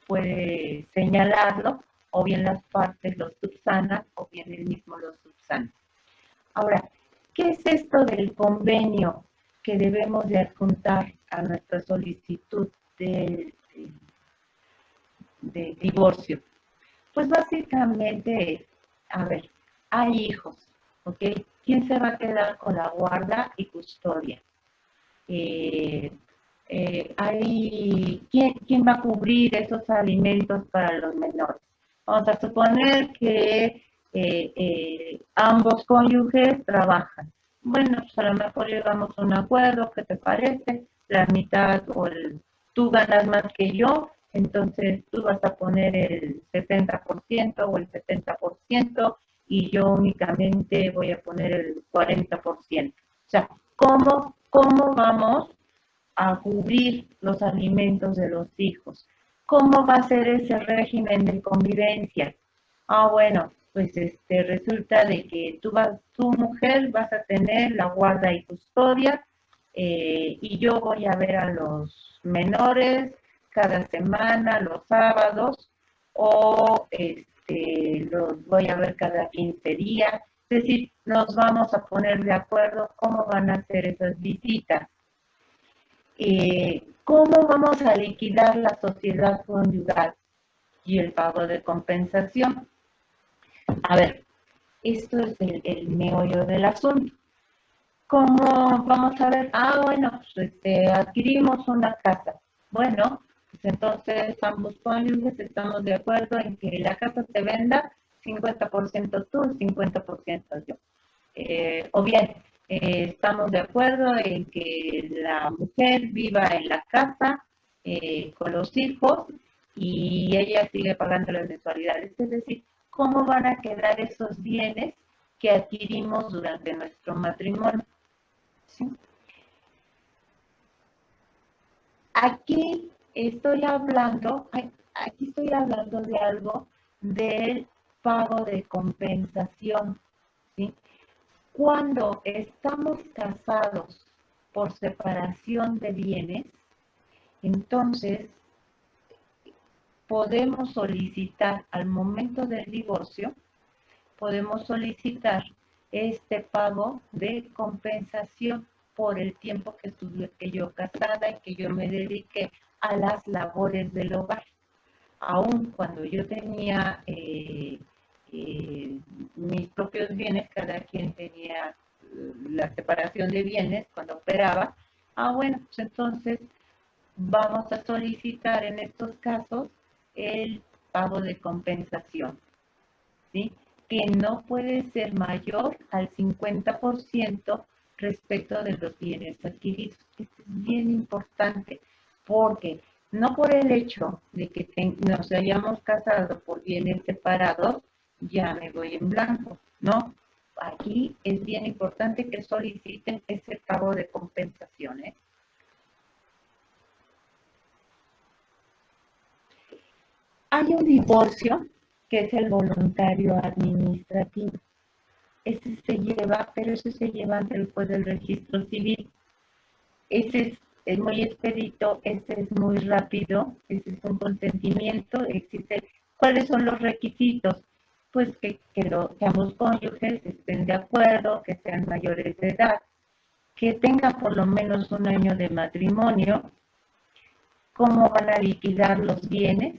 puede señalarlo, o bien las partes lo subsanan, o bien él mismo lo subsana. Ahora, ¿qué es esto del convenio que debemos de adjuntar a nuestra solicitud de divorcio? Pues básicamente, a ver, hay hijos, ¿ok? ¿Quién se va a quedar con la guarda y custodia? ¿Quién va a cubrir esos alimentos para los menores? Vamos a suponer que ambos cónyuges trabajan. Bueno, pues a lo mejor llegamos a un acuerdo, ¿qué te parece? La mitad tú ganas más que yo, entonces tú vas a poner el 70% o el 70% y yo únicamente voy a poner el 40%. O sea, ¿cómo vamos a cubrir los alimentos de los hijos? ¿Cómo va a ser ese régimen de convivencia? Bueno, pues resulta de que tu mujer vas a tener la guarda y custodia y yo voy a ver a los menores cada semana, los sábados, o los voy a ver cada 15 días. Es decir, nos vamos a poner de acuerdo cómo van a ser esas visitas. ¿Cómo vamos a liquidar la sociedad conyugal y el pago de compensación? A ver, esto es el meollo del asunto. ¿Cómo vamos a ver? Bueno, pues adquirimos una casa. Bueno, pues entonces ambos cónyuges estamos de acuerdo en que la casa se venda 50% tú, 50% yo. O bien, estamos de acuerdo en que la mujer viva en la casa con los hijos y ella sigue pagando las mensualidades. Es decir, ¿cómo van a quedar esos bienes que adquirimos durante nuestro matrimonio? ¿Sí? Aquí estoy hablando de algo del pago de compensación, ¿sí? Cuando estamos casados por separación de bienes, entonces podemos solicitar al momento del divorcio, podemos solicitar este pago de compensación por el tiempo que estuve yo casada y que yo me dediqué a las labores del hogar. Aún cuando yo tenía mis propios bienes, cada quien tenía la separación de bienes cuando operaba, bueno, pues entonces vamos a solicitar en estos casos el pago de compensación, ¿sí? Que no puede ser mayor al 50% respecto de los bienes adquiridos. Esto es bien importante porque no por el hecho de que nos hayamos casado por bienes separados, ya me voy en blanco, ¿no? Aquí es bien importante que soliciten ese pago de compensaciones. Hay un divorcio que es el voluntario administrativo. Ese se lleva, pero ese se lleva ante el juez del registro civil. Ese es muy expedito, ese es muy rápido, ese es un consentimiento. ¿Cuáles son los requisitos? Pues que ambos cónyuges estén de acuerdo, que sean mayores de edad, que tengan por lo menos un año de matrimonio, cómo van a liquidar los bienes,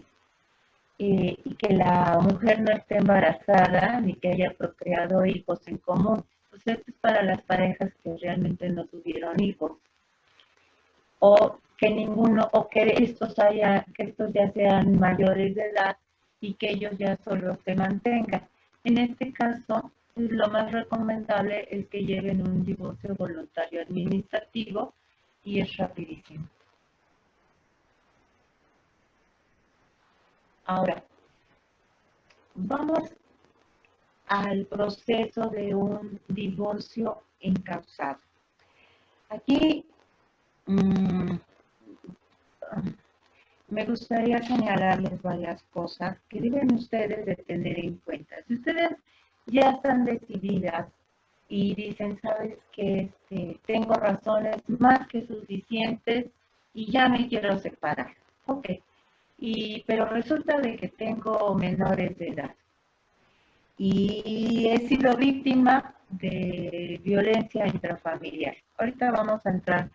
y que la mujer no esté embarazada ni que haya procreado hijos en común. Pues esto es para las parejas que realmente no tuvieron hijos. O que estos ya sean mayores de edad y que ellos ya solo se mantengan. En este caso, lo más recomendable es que lleven un divorcio voluntario administrativo y es rapidísimo. Ahora, vamos al proceso de un divorcio encausado. Aquí me gustaría señalarles varias cosas que deben ustedes de tener en cuenta. Si ustedes ya están decididas y dicen, ¿sabes qué? Tengo razones más que suficientes y ya me quiero separar. Ok. Pero resulta de que tengo menores de edad y he sido víctima de violencia intrafamiliar. Ahorita vamos a entrar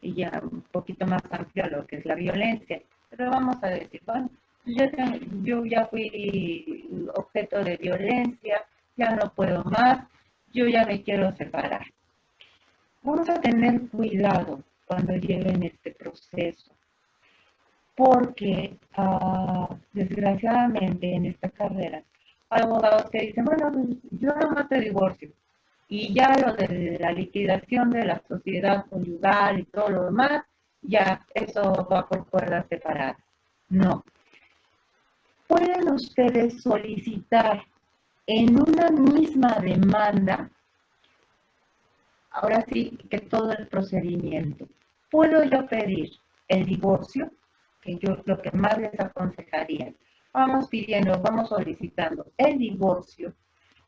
ya un poquito más amplio a lo que es la violencia, pero vamos a decir, bueno, yo ya fui objeto de violencia, ya no puedo más, yo ya me quiero separar. Vamos a tener cuidado cuando lleven este proceso, porque desgraciadamente en esta carrera hay abogados que dicen, bueno, pues, yo nomás te divorcio y ya lo de la liquidación de la sociedad conyugal y todo lo demás, ya eso va por cuerdas separadas. No. Pueden ustedes solicitar en una misma demanda, ahora sí que todo el procedimiento. ¿Puedo yo pedir el divorcio? Que yo lo que más les aconsejaría. Vamos solicitando el divorcio,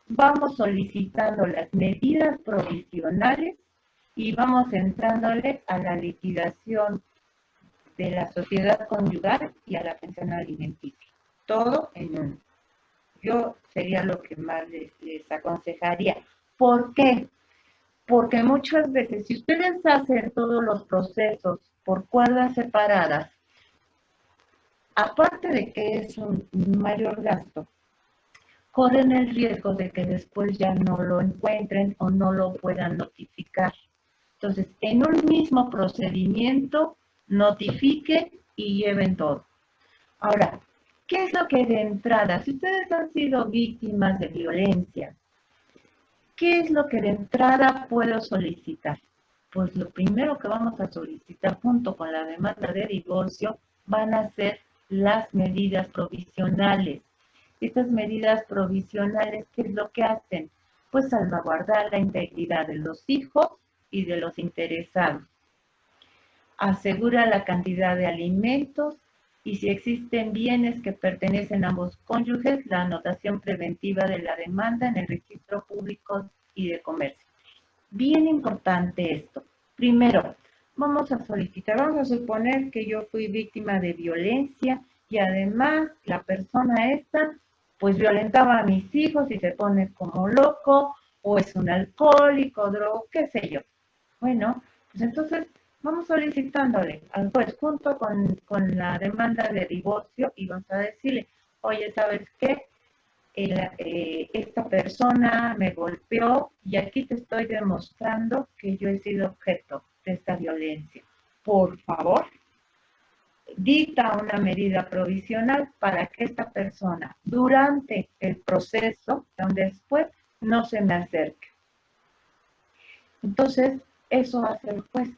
vamos solicitando las medidas provisionales y vamos entrándole a la liquidación de la sociedad conyugal y a la pensión alimenticia. Todo en uno. Yo sería lo que más les aconsejaría. ¿Por qué? Porque muchas veces, si ustedes hacen todos los procesos por cuerdas separadas, aparte de que es un mayor gasto, corren el riesgo de que después ya no lo encuentren o no lo puedan notificar. Entonces, en un mismo procedimiento, notifiquen y lleven todo. Ahora, ¿qué es lo que de entrada, si ustedes han sido víctimas de violencia, qué es lo que de entrada puedo solicitar? Pues lo primero que vamos a solicitar junto con la demanda de divorcio van a ser las medidas provisionales. Estas medidas provisionales, ¿qué es lo que hacen? Pues salvaguardar la integridad de los hijos y de los interesados. Asegura la cantidad de alimentos y si existen bienes que pertenecen a ambos cónyuges, la anotación preventiva de la demanda en el registro público y de comercio. Bien importante esto. Primero, vamos a suponer que yo fui víctima de violencia y además la persona esta pues violentaba a mis hijos y se pone como loco o es un alcohólico, drogo, qué sé yo. Bueno, pues entonces vamos solicitándole al juez junto con la demanda de divorcio y vamos a decirle, oye, ¿sabes qué? Esta persona me golpeó y aquí te estoy demostrando que yo he sido objeto de esta violencia. Por favor, dicta una medida provisional para que esta persona durante el proceso, después, no se me acerque. Entonces, eso hace el juez.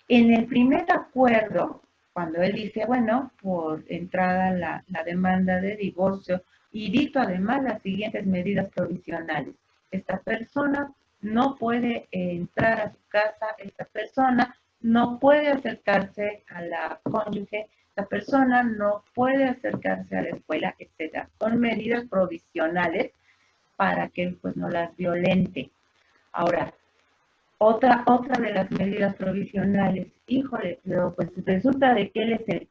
En el primer acuerdo, cuando él dice, bueno, por entrada la demanda de divorcio, y dicto además las siguientes medidas provisionales. Esta persona no puede entrar a su casa, esta persona no puede acercarse a la cónyuge, esta persona no puede acercarse a la escuela, etc. Son medidas provisionales para que pues, no las violente. Ahora, otra de las medidas provisionales, híjole, pero pues resulta de que él es el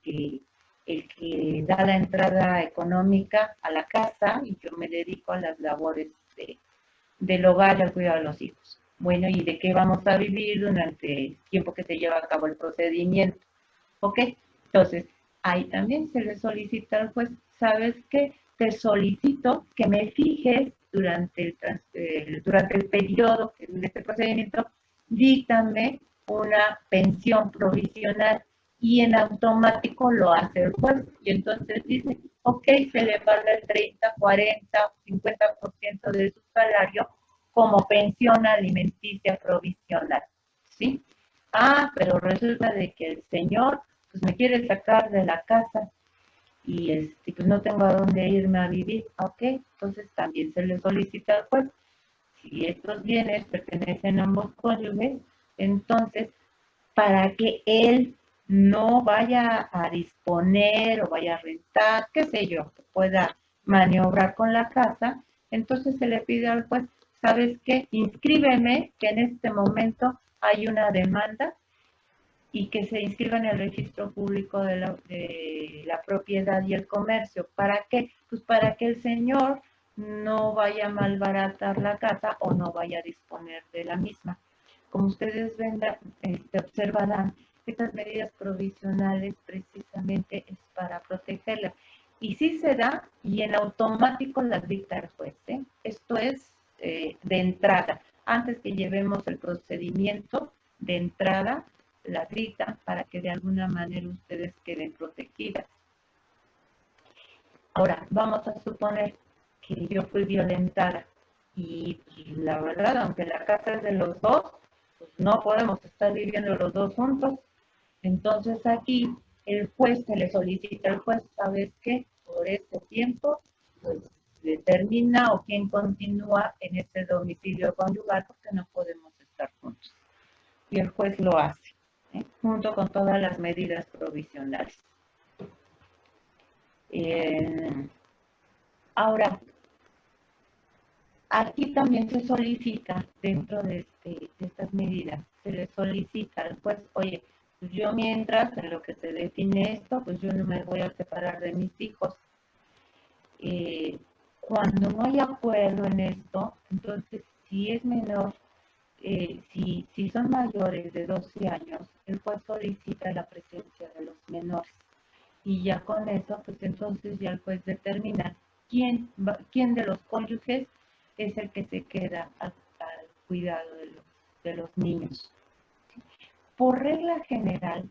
que da la entrada económica a la casa y yo me dedico a las labores del hogar y al cuidado de los hijos. Bueno, ¿y de qué vamos a vivir durante el tiempo que se lleva a cabo el procedimiento? ¿Ok? Entonces, ahí también se le solicita al juez, ¿sabes qué? Te solicito que me fijes durante el periodo de este procedimiento, díctame una pensión provisional y en automático lo hace el juez. Y entonces dice, ok, se le paga el 30, 40, 50% de su salario como pensión alimenticia provisional, ¿sí? Ah, pero resulta de que el señor pues me quiere sacar de la casa y pues no tengo a dónde irme a vivir, ok, entonces también se le solicita al juez, si estos bienes pertenecen a ambos cónyuges, entonces para que él no vaya a disponer o vaya a rentar, qué sé yo, que pueda maniobrar con la casa, entonces se le pide al juez, ¿sabes qué? Inscríbeme que en este momento hay una demanda y que se inscriba en el registro público de la propiedad y el comercio. ¿Para qué? Pues para que el señor no vaya a malbaratar la casa o no vaya a disponer de la misma. Como ustedes ven, observarán, estas medidas provisionales precisamente es para protegerla. Y sí se da y en automático las dicta el juez. Esto es de entrada. Antes que llevemos el procedimiento de entrada, las dictan para que de alguna manera ustedes queden protegidas. Ahora, vamos a suponer que yo fui violentada y la verdad, aunque la casa es de los dos, pues no podemos estar viviendo los dos juntos. Entonces aquí el juez se le solicita al juez, ¿sabes qué? Por este tiempo, pues determina o quien continúa en ese domicilio conyugal porque no podemos estar juntos. Y el juez lo hace, junto con todas las medidas provisionales. Ahora, aquí también se solicita, dentro de estas medidas, se le solicita al juez, oye, pues yo mientras, en lo que se define esto, pues yo no me voy a separar de mis hijos. Cuando no hay acuerdo en esto, entonces si es menor si son mayores de 12 años, el juez solicita la presencia de los menores. Y ya con eso, pues entonces ya el juez determina quién de los cónyuges es el que se queda al cuidado de los niños. Por regla general,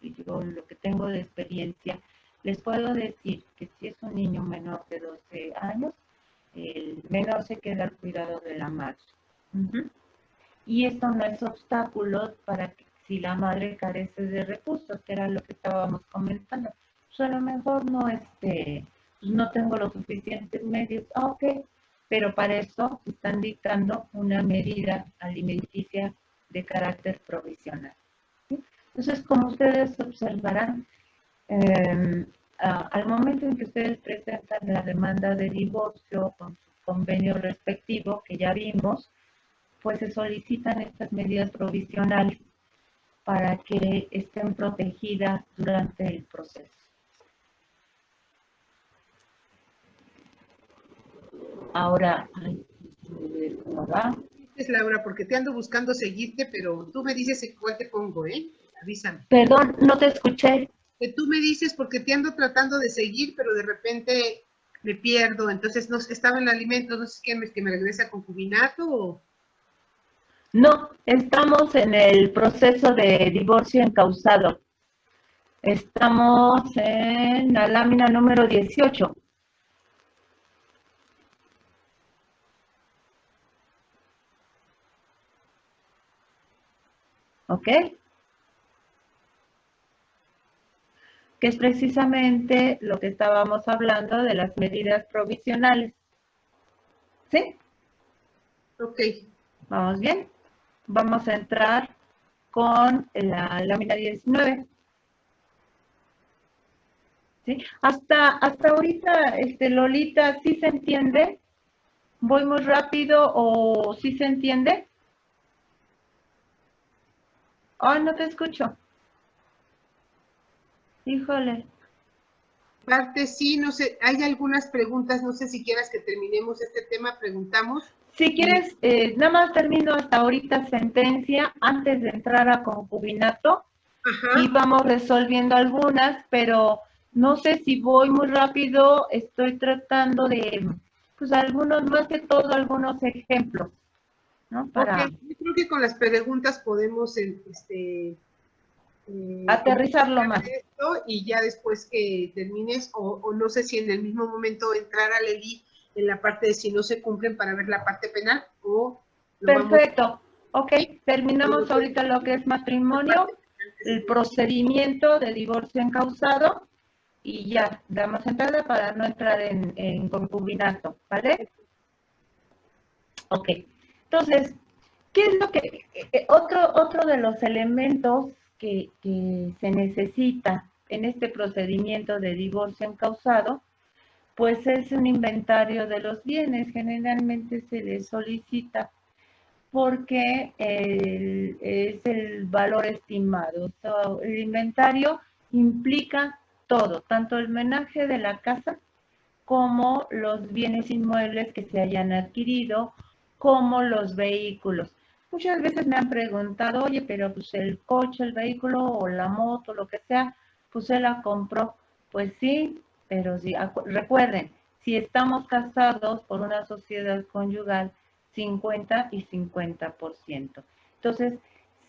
y yo lo que tengo de experiencia, les puedo decir que si es un niño menor de 12 años, el menor se queda al cuidado de la madre. Y esto no es obstáculo para que si la madre carece de recursos, que era lo que estábamos comentando. Pues a lo mejor no, pues no tengo los suficientes medios. Ok, pero para eso están dictando una medida alimenticia de carácter provisional. ¿Sí? Entonces, como ustedes observarán, al momento en que ustedes presentan la demanda de divorcio con su convenio respectivo, que ya vimos, pues se solicitan estas medidas provisionales para que estén protegidas durante el proceso. Ahora, ¿cómo va? Es Laura, porque te ando buscando seguirte, pero tú me dices en cuál te pongo, ¿eh? Avísame. Perdón, no te escuché. Que tú me dices porque te ando tratando de seguir, pero de repente me pierdo. Entonces, no estaba en el alimento, no sé qué, que me regresa a concubinato o... No, estamos en el proceso de divorcio encausado. Estamos en la lámina número 18. ¿Ok? Que es precisamente lo que estábamos hablando de las medidas provisionales. ¿Sí? Ok. ¿Vamos bien? Vamos a entrar con la lámina 19. ¿Sí? Hasta ahorita, Lolita, ¿sí se entiende? ¿Voy muy rápido o sí se entiende? Ay, no te escucho. Híjole. Parte sí, no sé, hay algunas preguntas, no sé si quieras que terminemos este tema, preguntamos. Si quieres, nada más termino hasta ahorita sentencia antes de entrar a concubinato. Ajá. Y vamos resolviendo algunas, pero no sé si voy muy rápido, estoy tratando de, pues algunos, más que todo, algunos ejemplos, ¿no? Para Yo creo que con las preguntas podemos aterrizarlo más. esto y ya después que termines, o no sé si en el mismo momento entrar a Leli en la parte de si no se cumplen para ver la parte penal o... Perfecto. Ok, terminamos ahorita lo que es matrimonio, el procedimiento de divorcio encausado y ya, damos entrada para no entrar en concubinato, ¿vale? Ok, entonces, ¿qué es lo que, otro de los elementos que se necesita en este procedimiento de divorcio encausado? Pues es un inventario de los bienes, generalmente se les solicita porque es el valor estimado. El inventario implica todo, tanto el menaje de la casa como los bienes inmuebles que se hayan adquirido, como los vehículos. Muchas veces me han preguntado, oye, pero pues el coche, el vehículo o la moto, lo que sea, pues se la compró. Pues sí, pero sí, recuerden, si estamos casados por una sociedad conyugal, 50 y 50%. Entonces,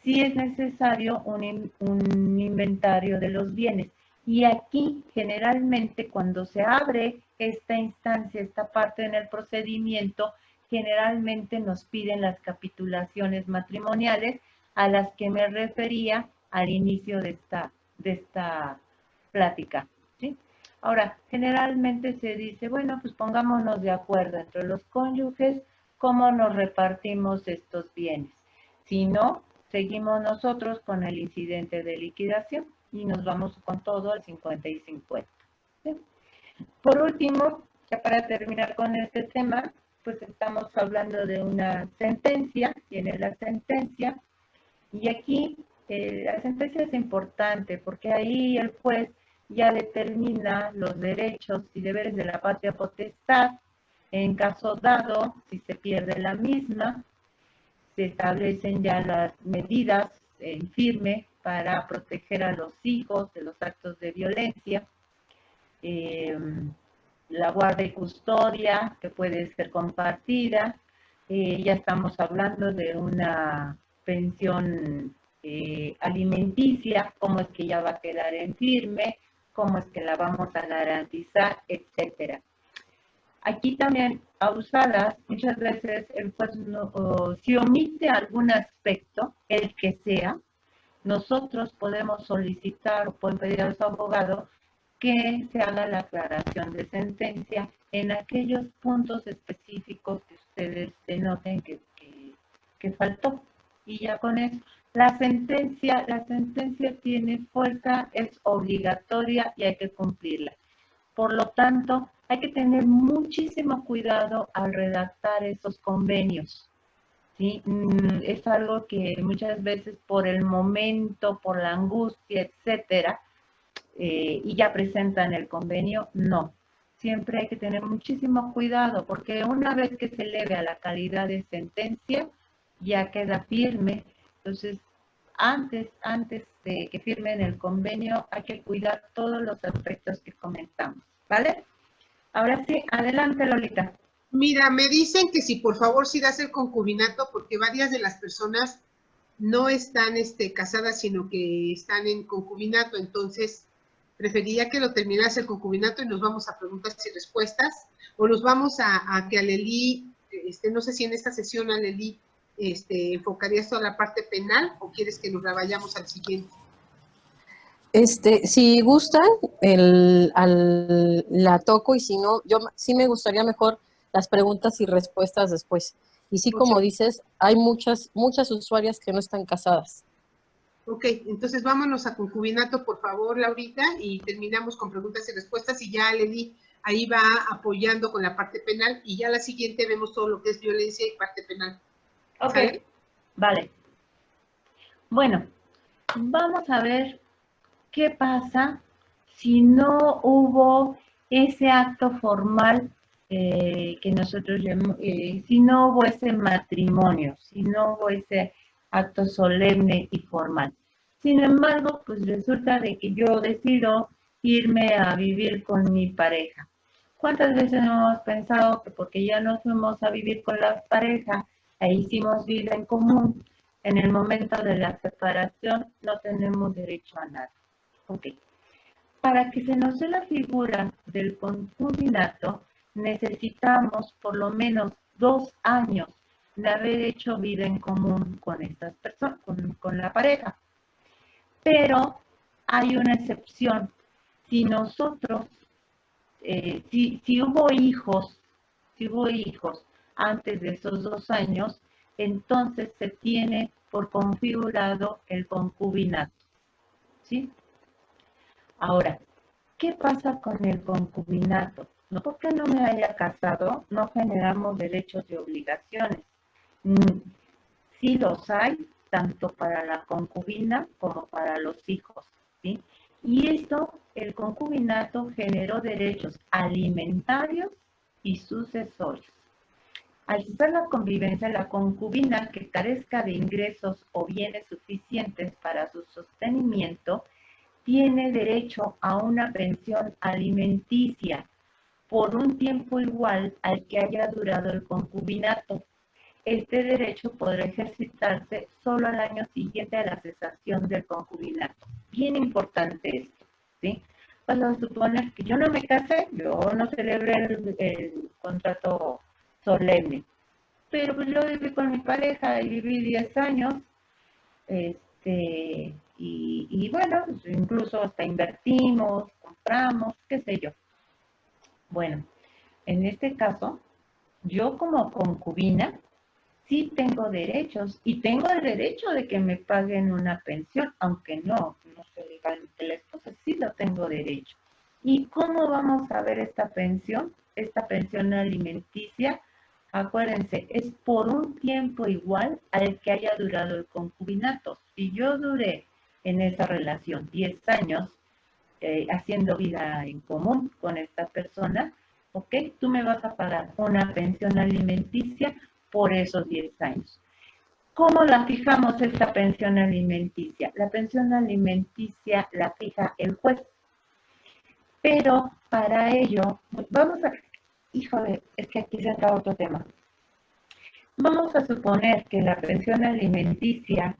sí es necesario un inventario de los bienes. Y aquí, generalmente, cuando se abre esta instancia, esta parte en el procedimiento, generalmente nos piden las capitulaciones matrimoniales a las que me refería al inicio de esta plática, ¿sí? Ahora, generalmente se dice, bueno, pues pongámonos de acuerdo entre los cónyuges cómo nos repartimos estos bienes. Si no, seguimos nosotros con el incidente de liquidación y nos vamos con todo al 50 y 50. ¿Sí? Por último, ya para terminar con este tema, pues estamos hablando de una sentencia, tiene la sentencia, y aquí la sentencia es importante porque ahí el juez ya determina los derechos y deberes de la patria potestad, en caso dado, si se pierde la misma, se establecen ya las medidas en firme para proteger a los hijos de los actos de violencia. La guarda y custodia, que puede ser compartida. Ya estamos hablando de una pensión alimenticia, cómo es que ya va a quedar en firme, cómo es que la vamos a garantizar, etcétera. Aquí también, abusadas, muchas veces el juez si omite algún aspecto, el que sea, nosotros podemos solicitar o pueden pedir a su abogado que se haga la aclaración de sentencia en aquellos puntos específicos que ustedes denoten que faltó. Y ya con eso, la sentencia tiene fuerza, es obligatoria y hay que cumplirla. Por lo tanto, hay que tener muchísimo cuidado al redactar esos convenios. ¿Sí? Es algo que muchas veces por el momento, por la angustia, etcétera, y ya presentan el convenio, no. Siempre hay que tener muchísimo cuidado porque una vez que se eleve a la calidad de sentencia, ya queda firme. Entonces, antes de que firmen el convenio, hay que cuidar todos los aspectos que comentamos, ¿vale? Ahora sí, adelante, Lolita. Mira, me dicen que si por favor si das el concubinato, porque varias de las personas no están casadas, sino que están en concubinato, entonces preferiría que lo terminase el concubinato y nos vamos a preguntas y respuestas, o nos vamos a que Alelí, no sé si en esta sesión Alelí enfocarías toda la parte penal, o quieres que nos la vayamos al siguiente. Si gustan, la toco, y si no, yo sí me gustaría mejor las preguntas y respuestas después. Y sí, como dices, hay muchas usuarias que no están casadas. Ok, entonces vámonos a concubinato, por favor, Laurita, y terminamos con preguntas y respuestas, y ya Leli ahí va apoyando con la parte penal, y ya la siguiente vemos todo lo que es violencia y parte penal. Ok, ¿Sale? Vale. Bueno, vamos a ver qué pasa si no hubo ese acto formal que nosotros llamamos, si no hubo ese matrimonio, si no hubo ese acto solemne y formal. Sin embargo, pues resulta de que yo decido irme a vivir con mi pareja. ¿Cuántas veces hemos pensado que porque ya nos fuimos a vivir con la pareja e hicimos vida en común, en el momento de la separación no tenemos derecho a nada? Ok. Para que se nos dé la figura del concubinato, necesitamos por lo menos 2 años de haber hecho vida en común con estas personas, con la pareja. Pero hay una excepción. Si nosotros, si hubo hijos antes de esos 2 años, entonces se tiene por configurado el concubinato. ¿Sí? Ahora, ¿qué pasa con el concubinato? No porque no me haya casado, no generamos derechos y obligaciones. Sí los hay, tanto para la concubina como para los hijos, ¿sí? Y esto, el concubinato generó derechos alimentarios y sucesorios. Al cesar la convivencia, la concubina que carezca de ingresos o bienes suficientes para su sostenimiento, tiene derecho a una pensión alimenticia por un tiempo igual al que haya durado el concubinato. Este derecho podrá ejercitarse solo al año siguiente a la cesación del concubinato. Bien importante esto, ¿sí? Vamos a suponer que yo no me casé, yo no celebré el contrato solemne, pero pues yo viví con mi pareja y viví 10 años, y bueno, incluso hasta invertimos, compramos, qué sé yo. Bueno, en este caso, yo como concubina sí tengo derechos y tengo el derecho de que me paguen una pensión, aunque no soy legalmente la esposa, sí lo tengo derecho. ¿Y cómo vamos a ver esta pensión? Esta pensión alimenticia, acuérdense, es por un tiempo igual al que haya durado el concubinato. Si yo duré en esa relación 10 años haciendo vida en común con esta persona, ¿ok? Tú me vas a pagar una pensión alimenticia por esos 10 años. ¿Cómo la fijamos esta pensión alimenticia? La pensión alimenticia la fija el juez, pero para ello, vamos a, híjole, es que aquí se acaba otro tema. Vamos a suponer que la pensión alimenticia,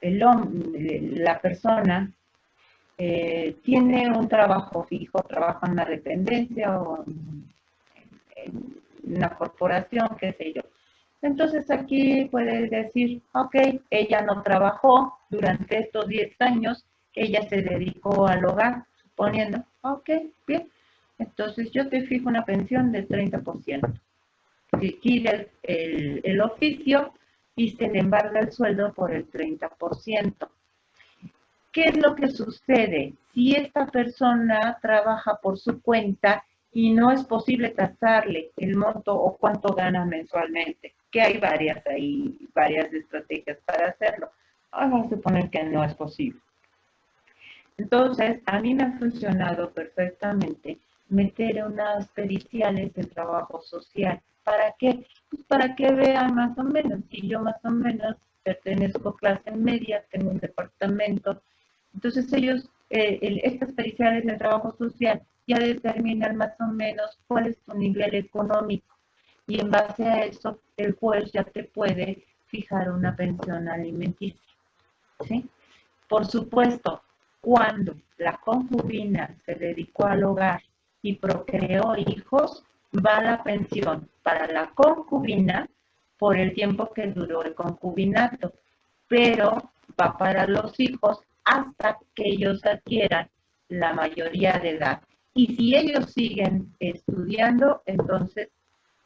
la persona tiene un trabajo fijo, trabaja en una dependencia o en una corporación, qué sé yo. Entonces aquí puede decir, ok, ella no trabajó durante estos 10 años, ella se dedicó al hogar, suponiendo, ok, bien, entonces yo te fijo una pensión del 30%. Liquida el oficio y se le embarga el sueldo por el 30%. ¿Qué es lo que sucede? Si esta persona trabaja por su cuenta y no es posible tasarle el monto o cuánto gana mensualmente, que hay varias estrategias para hacerlo. Vamos a suponer que no es posible. Entonces, a mí me ha funcionado perfectamente meter unas periciales de trabajo social. ¿Para qué? Pues para que vean más o menos. Si yo más o menos pertenezco a clase media, tengo un departamento, entonces ellos, estas periciales de trabajo social ya determinan más o menos cuál es tu nivel económico y en base a eso el juez ya te puede fijar una pensión alimenticia, ¿sí? Por supuesto, cuando la concubina se dedicó al hogar y procreó hijos, va la pensión para la concubina por el tiempo que duró el concubinato, pero va para los hijos hasta que ellos adquieran la mayoría de edad. Y si ellos siguen estudiando, entonces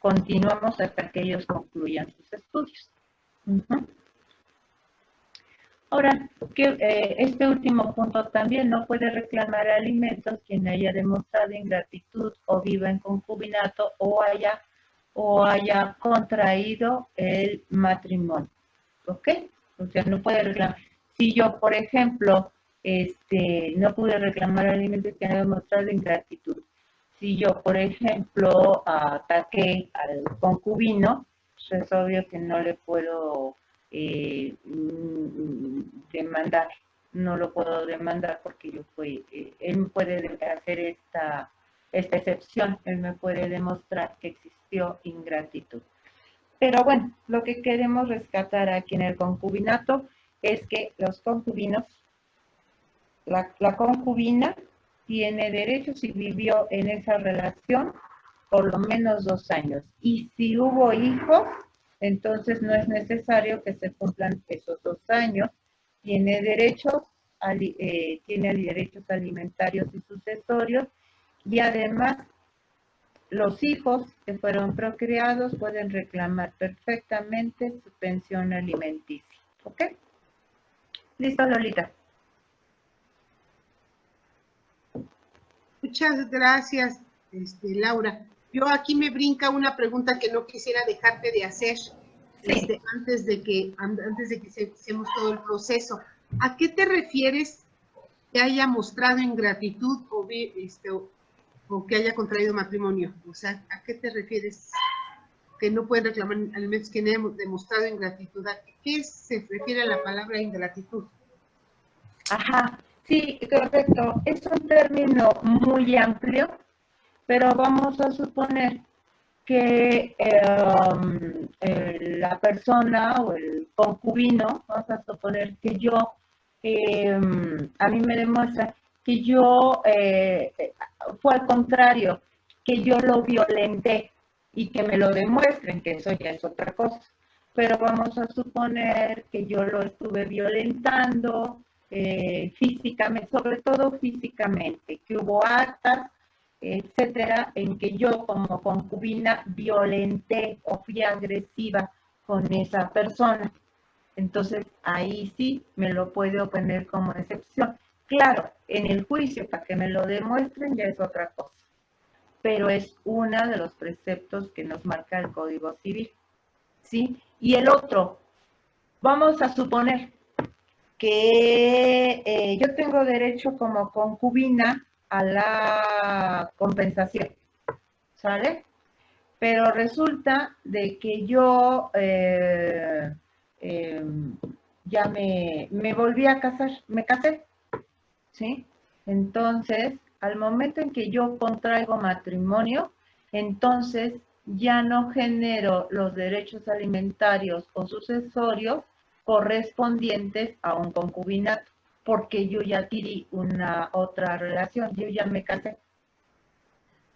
continuamos hasta que ellos concluyan sus estudios. Uh-huh. Ahora, este último punto también no puede reclamar alimentos quien haya demostrado ingratitud o viva en concubinato o haya contraído el matrimonio. ¿Ok? O sea, no puede reclamar. Si yo, por ejemplo, no pude reclamar alimentos que haya demostrado ingratitud. Si yo, por ejemplo, ataqué al concubino, pues es obvio que no le puedo demandar, no lo puedo demandar porque él me puede hacer esta excepción, él me puede demostrar que existió ingratitud. Pero bueno, lo que queremos rescatar aquí en el concubinato es que los concubinos, la concubina tiene derechos y vivió en esa relación por lo menos 2 años. Y si hubo hijos, entonces no es necesario que se cumplan esos 2 años. Tiene derechos alimentarios y sucesorios y además los hijos que fueron procreados pueden reclamar perfectamente su pensión alimenticia. ¿Ok? ¿Listo, Lolita? Muchas gracias, Laura. Yo aquí me brinca una pregunta que no quisiera dejarte de hacer antes de que hacemos todo el proceso. ¿A qué te refieres que haya mostrado ingratitud o que haya contraído matrimonio? O sea, ¿a qué te refieres que no pueden reclamar alimentos que no hayan demostrado ingratitud? ¿A qué se refiere a la palabra ingratitud? Ajá, sí, correcto. Es un término muy amplio, pero vamos a suponer que la persona o el concubino, vamos a suponer que a mí me demuestra que fue al contrario, que yo lo violenté y que me lo demuestren, que eso ya es otra cosa. Pero vamos a suponer que yo lo estuve violentando físicamente, sobre todo físicamente, que hubo actas, etcétera, en que yo como concubina violenté o fui agresiva con esa persona. Entonces, ahí sí me lo puedo poner como excepción. Claro, en el juicio, para que me lo demuestren, ya es otra cosa. Pero es uno de los preceptos que nos marca el Código Civil. ¿Sí? Y el otro, vamos a suponer que yo tengo derecho como concubina a la compensación, ¿sale? pero resulta de que yo ya me volví a casar, me casé, ¿sí? Entonces, al momento en que yo contraigo matrimonio, entonces ya no genero los derechos alimentarios o sucesorios correspondientes a un concubinato, porque yo ya adquirí una otra relación, yo ya me casé.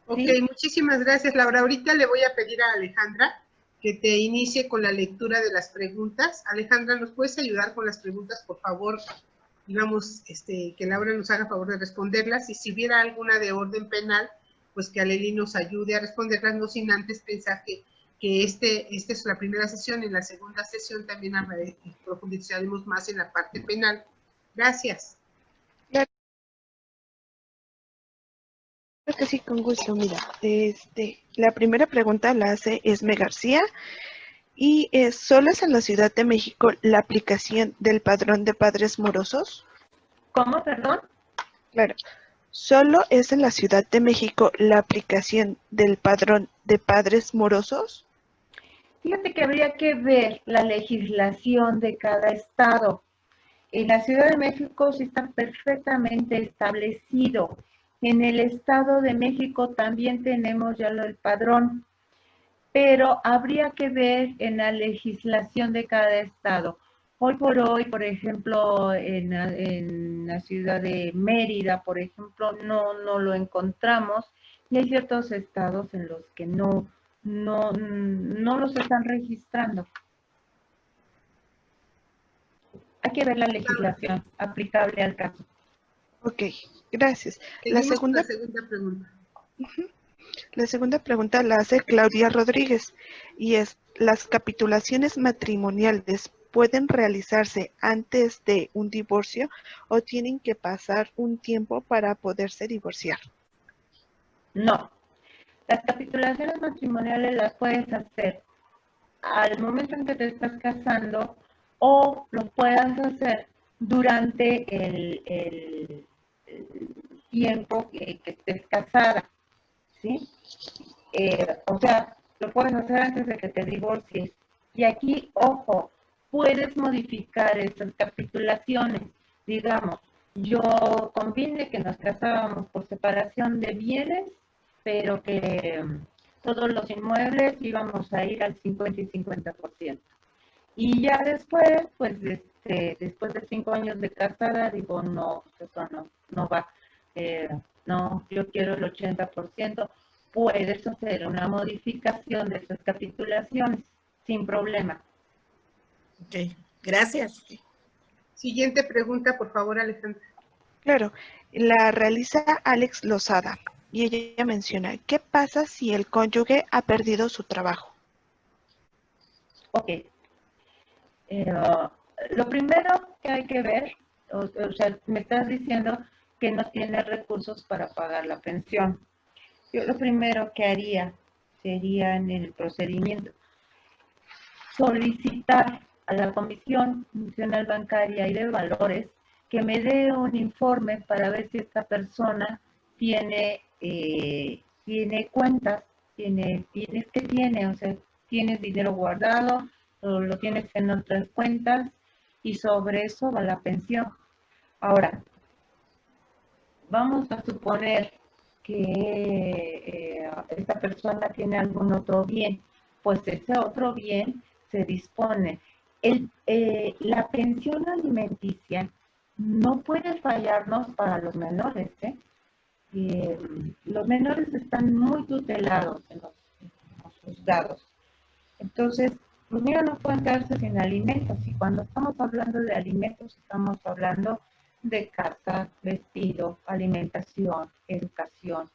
Ok, ¿Sí? muchísimas gracias, Laura. Ahorita le voy a pedir a Alejandra que te inicie con la lectura de las preguntas. Alejandra, ¿nos puedes ayudar con las preguntas, por favor? Digamos, que Laura nos haga favor de responderlas, y si hubiera alguna de orden penal, pues que Aleli nos ayude a responderlas, no sin antes pensar que esta es la primera sesión. En la segunda sesión también profundizaremos más en la parte penal. Gracias. Claro que sí, con gusto. Mira, la primera pregunta la hace Esme García y es, ¿solo es en la Ciudad de México la aplicación del padrón de padres morosos? ¿Cómo, perdón? Claro, ¿solo es en la Ciudad de México la aplicación del padrón de padres morosos? Fíjate que habría que ver la legislación de cada estado. En la Ciudad de México sí está perfectamente establecido. En el Estado de México también tenemos ya el padrón, pero habría que ver en la legislación de cada estado. Hoy por hoy, por ejemplo, en la ciudad de Mérida, por ejemplo, no lo encontramos, y hay ciertos estados en los que no los están registrando. Hay que ver la legislación aplicable al caso. Ok, gracias. Seguimos con la segunda pregunta. La segunda pregunta la hace Claudia Rodríguez y es, ¿las capitulaciones matrimoniales pueden realizarse antes de un divorcio o tienen que pasar un tiempo para poderse divorciar? No, las capitulaciones matrimoniales las puedes hacer al momento en que te estás casando o lo puedas hacer durante el tiempo que estés casada, ¿sí? O sea, lo puedes hacer antes de que te divorcies. Y aquí, ojo, puedes modificar esas capitulaciones. Digamos, yo convine que nos casábamos por separación de bienes, pero que todos los inmuebles íbamos a ir al 50 y 50%. Y ya después, pues después de 5 años de casada, digo, no, eso no va. No, yo quiero el 80%. Puedes hacer una modificación de esas capitulaciones sin problema. Ok, gracias. Siguiente pregunta, por favor, Alejandra. Claro, la realiza Alex Lozada y ella menciona, ¿qué pasa si el cónyuge ha perdido su trabajo? Ok. Lo primero que hay que ver, o sea, me estás diciendo que no tiene recursos para pagar la pensión. Yo lo primero que haría sería en el procedimiento solicitar a la Comisión Nacional Bancaria y de Valores que me dé un informe para ver si esta persona tiene cuentas, o sea, tienes dinero guardado, o lo tienes en otras cuentas, y sobre eso va la pensión. Ahora, vamos a suponer que esta persona tiene algún otro bien, pues ese otro bien se dispone. La pensión alimenticia no puede fallarnos para los menores, ¿eh? Los menores están muy tutelados en los juzgados. Entonces, los niños no pueden quedarse sin alimentos, y cuando estamos hablando de alimentos, estamos hablando de casa, vestido, alimentación, educación,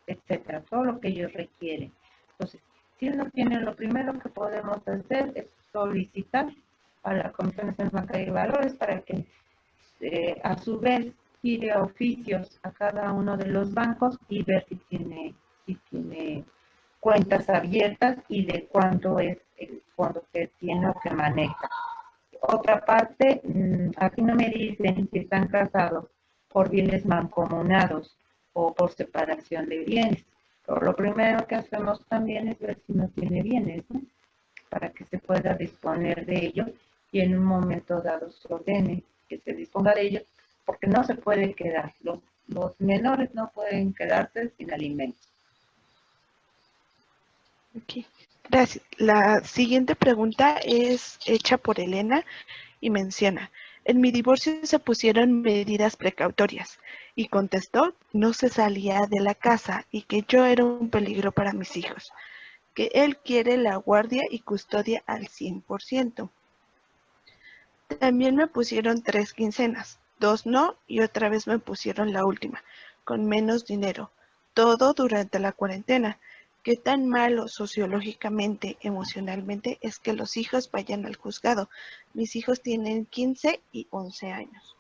etcétera, todo lo que ellos requieren. Entonces, si uno tiene, lo primero que podemos hacer es solicitar a la Comisión Nacional Bancaria y Valores para que a su vez pide oficios a cada uno de los bancos y ver si tiene cuentas abiertas y de cuánto es el fondo que tiene o que maneja. Otra parte, aquí no me dicen si están casados por bienes mancomunados o por separación de bienes. Pero lo primero que hacemos también es ver si no tiene bienes, ¿no? Para que se pueda disponer de ellos y en un momento dado se ordene que se disponga de ellos, porque no se puede quedar, los menores no pueden quedarse sin alimentos. Ok, gracias. La siguiente pregunta es hecha por Elena y menciona, en mi divorcio se pusieron medidas precautorias y contestó, no se salía de la casa y que yo era un peligro para mis hijos, que él quiere la guardia y custodia al 100%. También me pusieron 3 quincenas, 2 no y otra vez me pusieron la última, con menos dinero, todo durante la cuarentena. ¿Qué tan malo sociológicamente, emocionalmente es que los hijos vayan al juzgado? Mis hijos tienen 15 y 11 años.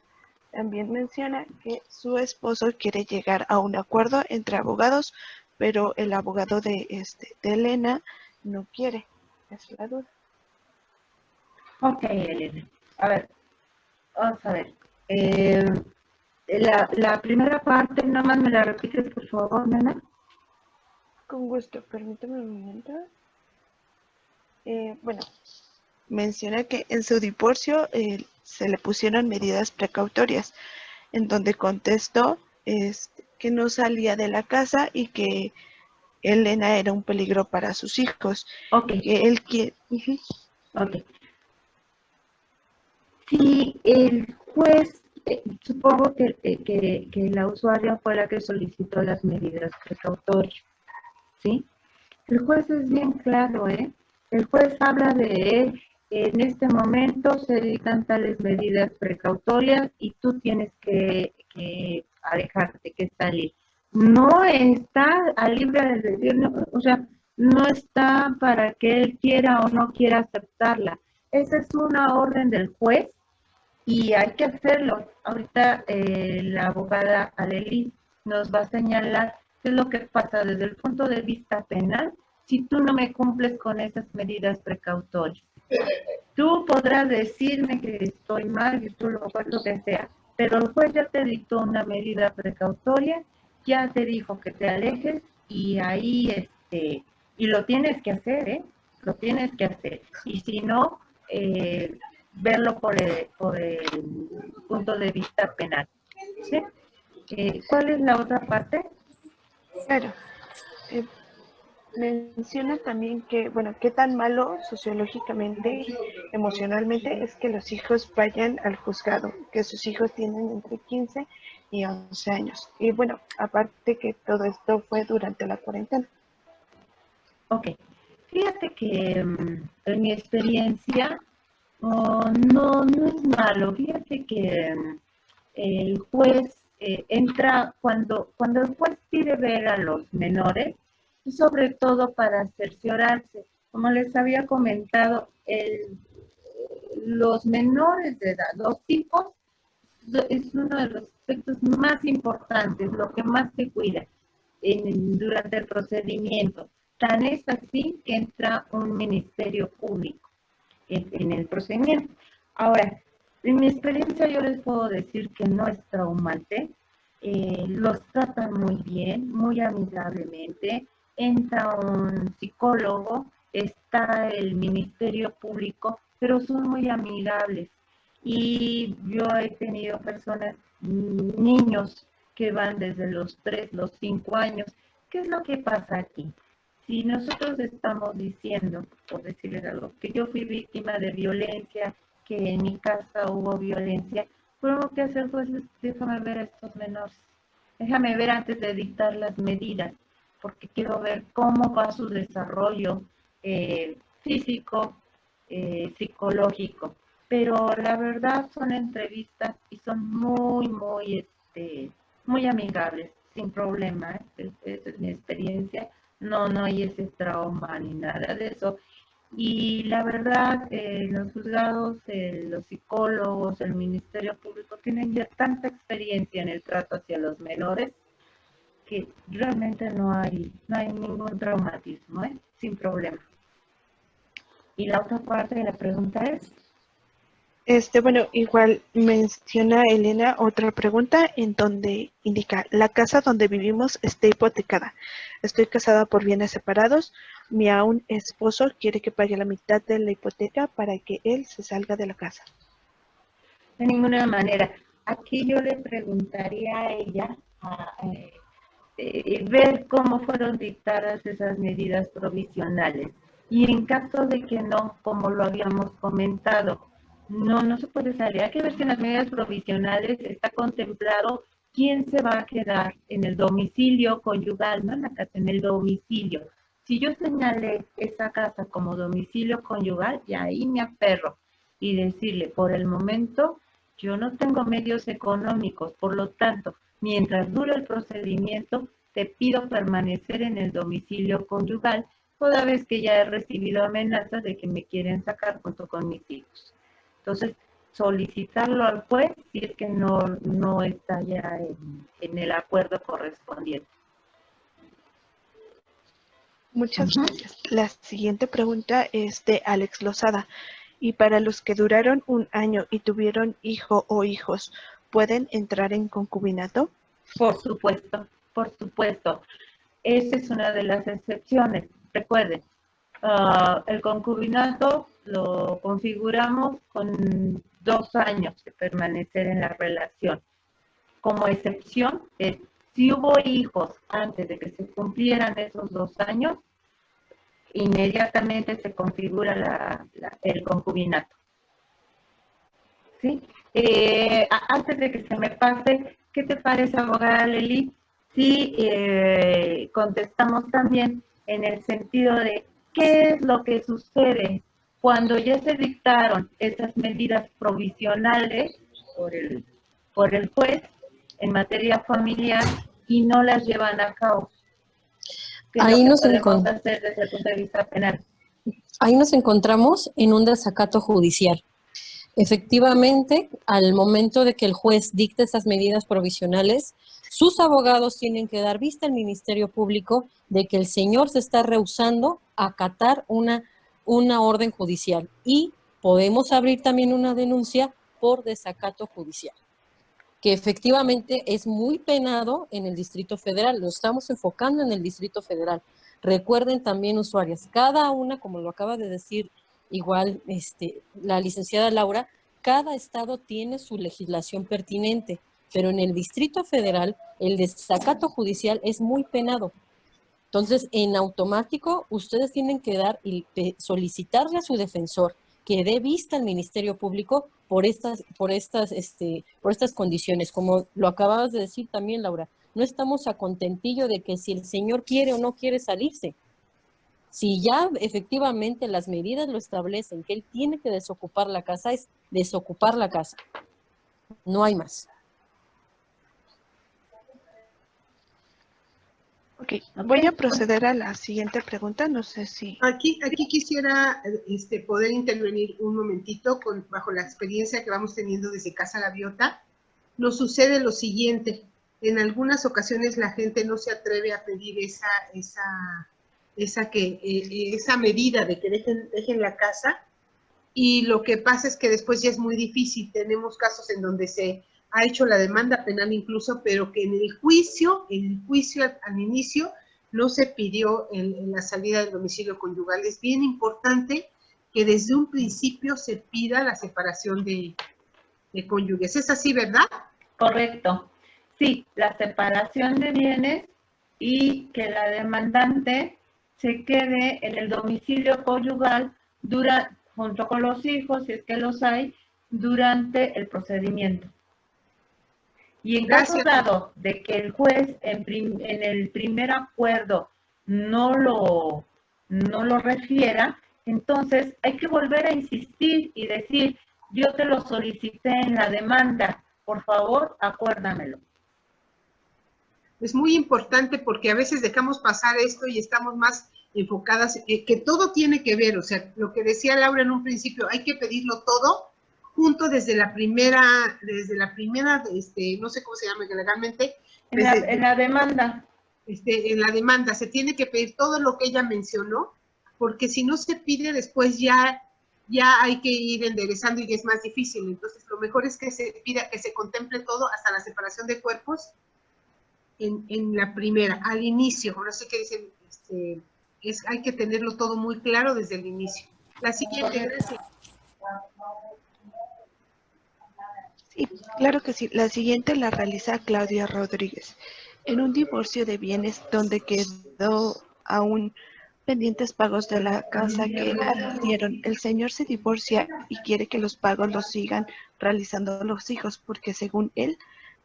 También menciona que su esposo quiere llegar a un acuerdo entre abogados, pero el abogado de Elena no quiere. Es la duda. Ok, Elena. A ver, vamos a ver. La primera parte, nada más me la repites, por favor, nena. Con gusto, permítame un momento. Bueno, menciona que en su divorcio se le pusieron medidas precautorias, en donde contestó que no salía de la casa y que Elena era un peligro para sus hijos, Ok, que él quiere... ok. Si el juez, supongo que la usuaria fue la que solicitó las medidas precautorias, ¿sí? El juez es bien claro, ¿eh? El juez habla de, en este momento se dictan tales medidas precautorias y tú tienes que alejarte, que salir. No está a libre albedrío, o sea, no está para que él quiera o no quiera aceptarla. Esa es una orden del juez y hay que hacerlo. Ahorita la abogada Adeli nos va a señalar qué es lo que pasa desde el punto de vista penal si tú no me cumples con esas medidas precautorias. Tú podrás decirme que estoy mal, que tú lo que sea, pero el juez ya te dictó una medida precautoria, ya te dijo que te alejes y ahí, y lo tienes que hacer, ¿eh? Lo tienes que hacer. Y si no, verlo por el punto de vista penal. ¿Sí? ¿Cuál es la otra parte? Claro. Eh, Menciona también que, bueno, qué tan malo sociológicamente, emocionalmente es que los hijos vayan al juzgado, que sus hijos tienen entre 15 y 11 años. Y bueno, aparte que todo esto fue durante la cuarentena. Ok. Fíjate que en mi experiencia no es malo. Fíjate que el juez entra cuando el juez pide ver a los menores, y sobre todo para cerciorarse. Como les había comentado, los menores de edad, los hijos, es uno de los aspectos más importantes, lo que más se cuida durante el procedimiento. Tan es así que entra un ministerio público en el procedimiento. Ahora, en mi experiencia yo les puedo decir que no es traumante, los tratan muy bien, muy amigablemente, entra un psicólogo, está el ministerio público, pero son muy amigables. Y yo he tenido personas, niños que van desde los 3, los 5 años. ¿Qué es lo que pasa aquí? Si nosotros estamos diciendo, por decirles algo, que yo fui víctima de violencia, que en mi casa hubo violencia, pues lo que hacer pues es, déjame ver a estos menores, déjame ver antes de dictar las medidas, porque quiero ver cómo va su desarrollo físico, psicológico. Pero la verdad son entrevistas y son muy amigables, sin problema, esa es mi experiencia. No hay ese trauma ni nada de eso. Y la verdad, los juzgados, los psicólogos, el Ministerio Público tienen ya tanta experiencia en el trato hacia los menores que realmente no hay ningún traumatismo, ¿eh? Sin problema. Y la otra parte de la pregunta es, Bueno, igual menciona Elena otra pregunta en donde indica, la casa donde vivimos está hipotecada. Estoy casada por bienes separados. Mi aún esposo quiere que pague la mitad de la hipoteca para que él se salga de la casa. De ninguna manera. Aquí yo le preguntaría a ella ver cómo fueron dictadas esas medidas provisionales. Y en caso de que no, como lo habíamos comentado, no se puede salir. Hay que ver si en las medidas provisionales está contemplado quién se va a quedar en el domicilio conyugal, no en la casa, en el domicilio. Si yo señalé esa casa como domicilio conyugal, y ahí me aferro y decirle, por el momento, yo no tengo medios económicos, por lo tanto, mientras dure el procedimiento, te pido permanecer en el domicilio conyugal, toda vez que ya he recibido amenazas de que me quieren sacar junto con mis hijos. Entonces, solicitarlo al juez si es que no está ya en el acuerdo correspondiente. Muchas gracias. La siguiente pregunta es de Alex Lozada. Y para los que duraron 1 año y tuvieron hijo o hijos, ¿pueden entrar en concubinato? Por supuesto, por supuesto. Esa es una de las excepciones. Recuerden, el concubinato lo configuramos con 2 años de permanecer en la relación. Como excepción, si hubo hijos antes de que se cumplieran esos 2 años, inmediatamente se configura el concubinato. ¿Sí? Antes de que se me pase, ¿qué te parece, abogada Leli? Si contestamos también en el sentido de qué es lo que sucede cuando ya se dictaron esas medidas provisionales por el juez en materia familiar y no las llevan a cabo. ¿Qué es lo que podemos hacer desde el punto de vista penal? Ahí nos encontramos en un desacato judicial. Efectivamente, al momento de que el juez dicte esas medidas provisionales, sus abogados tienen que dar vista al Ministerio Público de que el señor se está rehusando a acatar una orden judicial y podemos abrir también una denuncia por desacato judicial, que efectivamente es muy penado en el Distrito Federal. Lo estamos enfocando en el Distrito Federal. Recuerden también, usuarias, cada una, como lo acaba de decir igual la licenciada Laura, cada estado tiene su legislación pertinente, pero en el Distrito Federal el desacato judicial es muy penado. Entonces, en automático, ustedes tienen que dar y solicitarle a su defensor que dé vista al Ministerio Público por estas condiciones. Como lo acababas de decir también, Laura, no estamos a contentillo de que si el señor quiere o no quiere salirse. Si ya efectivamente las medidas lo establecen, que él tiene que desocupar la casa, es desocupar la casa. No hay más. Ok, voy a proceder a la siguiente pregunta, no sé si... Aquí quisiera poder intervenir un momentito bajo la experiencia que vamos teniendo desde Casa Gaviota. Nos sucede lo siguiente, en algunas ocasiones la gente no se atreve a pedir esa medida de que dejen la casa, y lo que pasa es que después ya es muy difícil. Tenemos casos en donde se ha hecho la demanda penal incluso, pero que en el juicio al inicio no se pidió la salida del domicilio conyugal. Es bien importante que desde un principio se pida la separación de cónyuges. ¿Es así, verdad? Correcto. Sí, la separación de bienes y que la demandante se quede en el domicilio conyugal junto con los hijos, si es que los hay, durante el procedimiento. Y en caso dado de que el juez en el primer acuerdo no lo refiera, entonces hay que volver a insistir y decir, yo te lo solicité en la demanda, por favor, acuérdamelo. Es muy importante porque a veces dejamos pasar esto y estamos más enfocadas, que todo tiene que ver, o sea, lo que decía Laura en un principio, hay que pedirlo todo junto desde la primera, no sé cómo se llama legalmente. En la demanda. En la demanda se tiene que pedir todo lo que ella mencionó, porque si no se pide después ya ya hay que ir enderezando y es más difícil. Entonces, lo mejor es que se pida que se contemple todo hasta la separación de cuerpos en la primera, al inicio. Ahora sí que dicen, hay que tenerlo todo muy claro desde el inicio. La siguiente, gracias. Sí, claro que sí. La siguiente la realiza Claudia Rodríguez. En un divorcio de bienes donde quedó aún pendientes pagos de la casa que adquirieron, el señor se divorcia y quiere que los pagos los sigan realizando los hijos, porque según él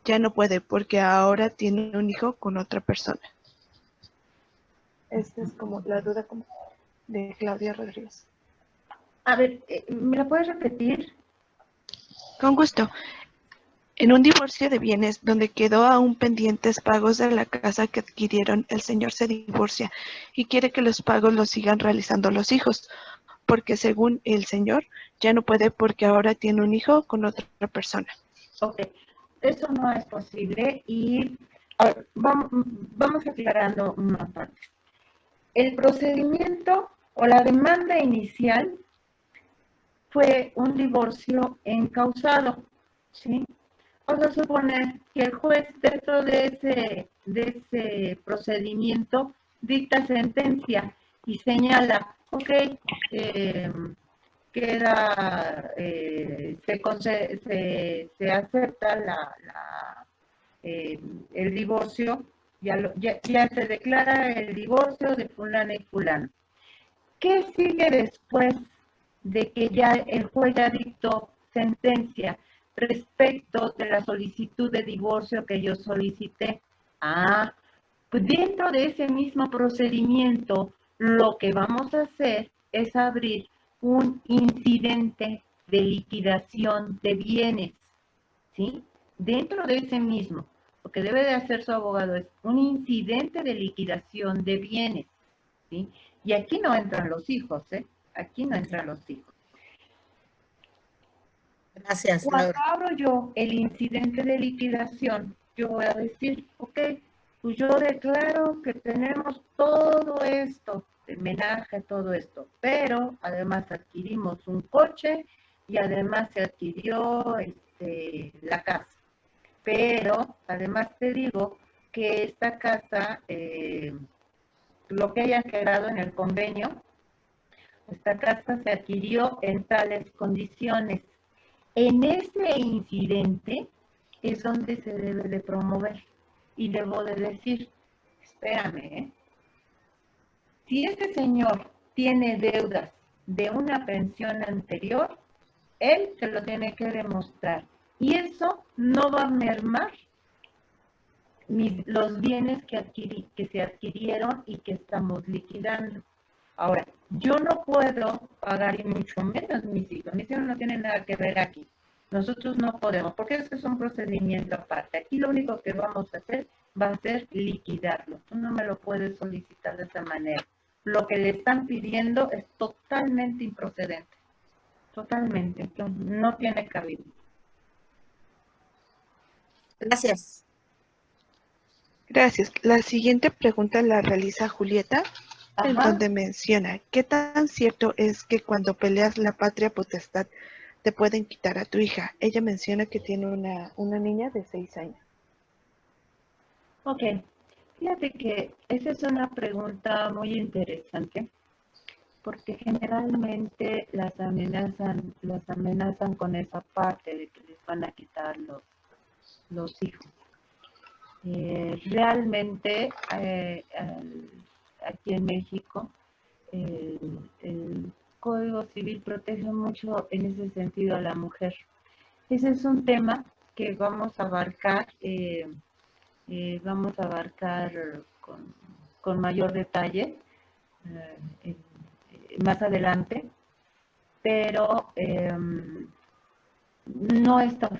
ya no puede, porque ahora tiene un hijo con otra persona. Esta es como la duda como de Claudia Rodríguez. A ver, ¿me la puedes repetir? Con gusto. En un divorcio de bienes donde quedó aún pendientes pagos de la casa que adquirieron, el señor se divorcia y quiere que los pagos los sigan realizando los hijos, porque según el señor ya no puede porque ahora tiene un hijo con otra persona. Ok, eso no es posible y a ver, vamos aclarando una parte. El procedimiento o la demanda inicial fue un divorcio encausado, ¿sí? Vamos a suponer que el juez dentro de ese procedimiento dicta sentencia y señala, ok, se acepta el divorcio, ya se declara el divorcio de fulano y fulano. ¿Qué sigue después de que ya el juez ya dictó sentencia respecto de la solicitud de divorcio que yo solicité? Pues dentro de ese mismo procedimiento, lo que vamos a hacer es abrir un incidente de liquidación de bienes, ¿sí? Dentro de ese mismo, lo que debe de hacer su abogado es un incidente de liquidación de bienes, ¿sí? Y aquí no entran los hijos, ¿eh? Aquí no entran los hijos. Gracias, Cuando Laura. abro yo el incidente de liquidación, yo voy a decir, ok, pues yo declaro que tenemos todo esto, el menaje, todo esto, pero además adquirimos un coche y además se adquirió la casa. Pero además te digo que esta casa, lo que haya quedado en el convenio, esta casa se adquirió en tales condiciones. En ese incidente es donde se debe de promover y debo de decir, espérame, si ese señor tiene deudas de una pensión anterior, él se lo tiene que demostrar y eso no va a mermar los bienes que se adquirieron y que estamos liquidando. Ahora, yo no puedo pagar y mucho menos mis hijos. Mis hijos no tienen nada que ver aquí. Nosotros no podemos, porque eso es un procedimiento aparte. Aquí lo único que vamos a hacer va a ser liquidarlo. Tú no me lo puedes solicitar de esa manera. Lo que le están pidiendo es totalmente improcedente. Totalmente. No tiene cabida. Gracias. Gracias. La siguiente pregunta la realiza Julieta, en Ajá. donde menciona, ¿qué tan cierto es que cuando peleas la patria potestad te pueden quitar a tu hija? Ella menciona que tiene una niña de 6 años. Ok. Fíjate que esa es una pregunta muy interesante, porque generalmente las amenazan con esa parte de que les van a quitar los hijos. Realmente aquí en México el Código Civil protege mucho en ese sentido a la mujer. Ese es un tema que vamos a abarcar con mayor detalle más adelante, pero no es tan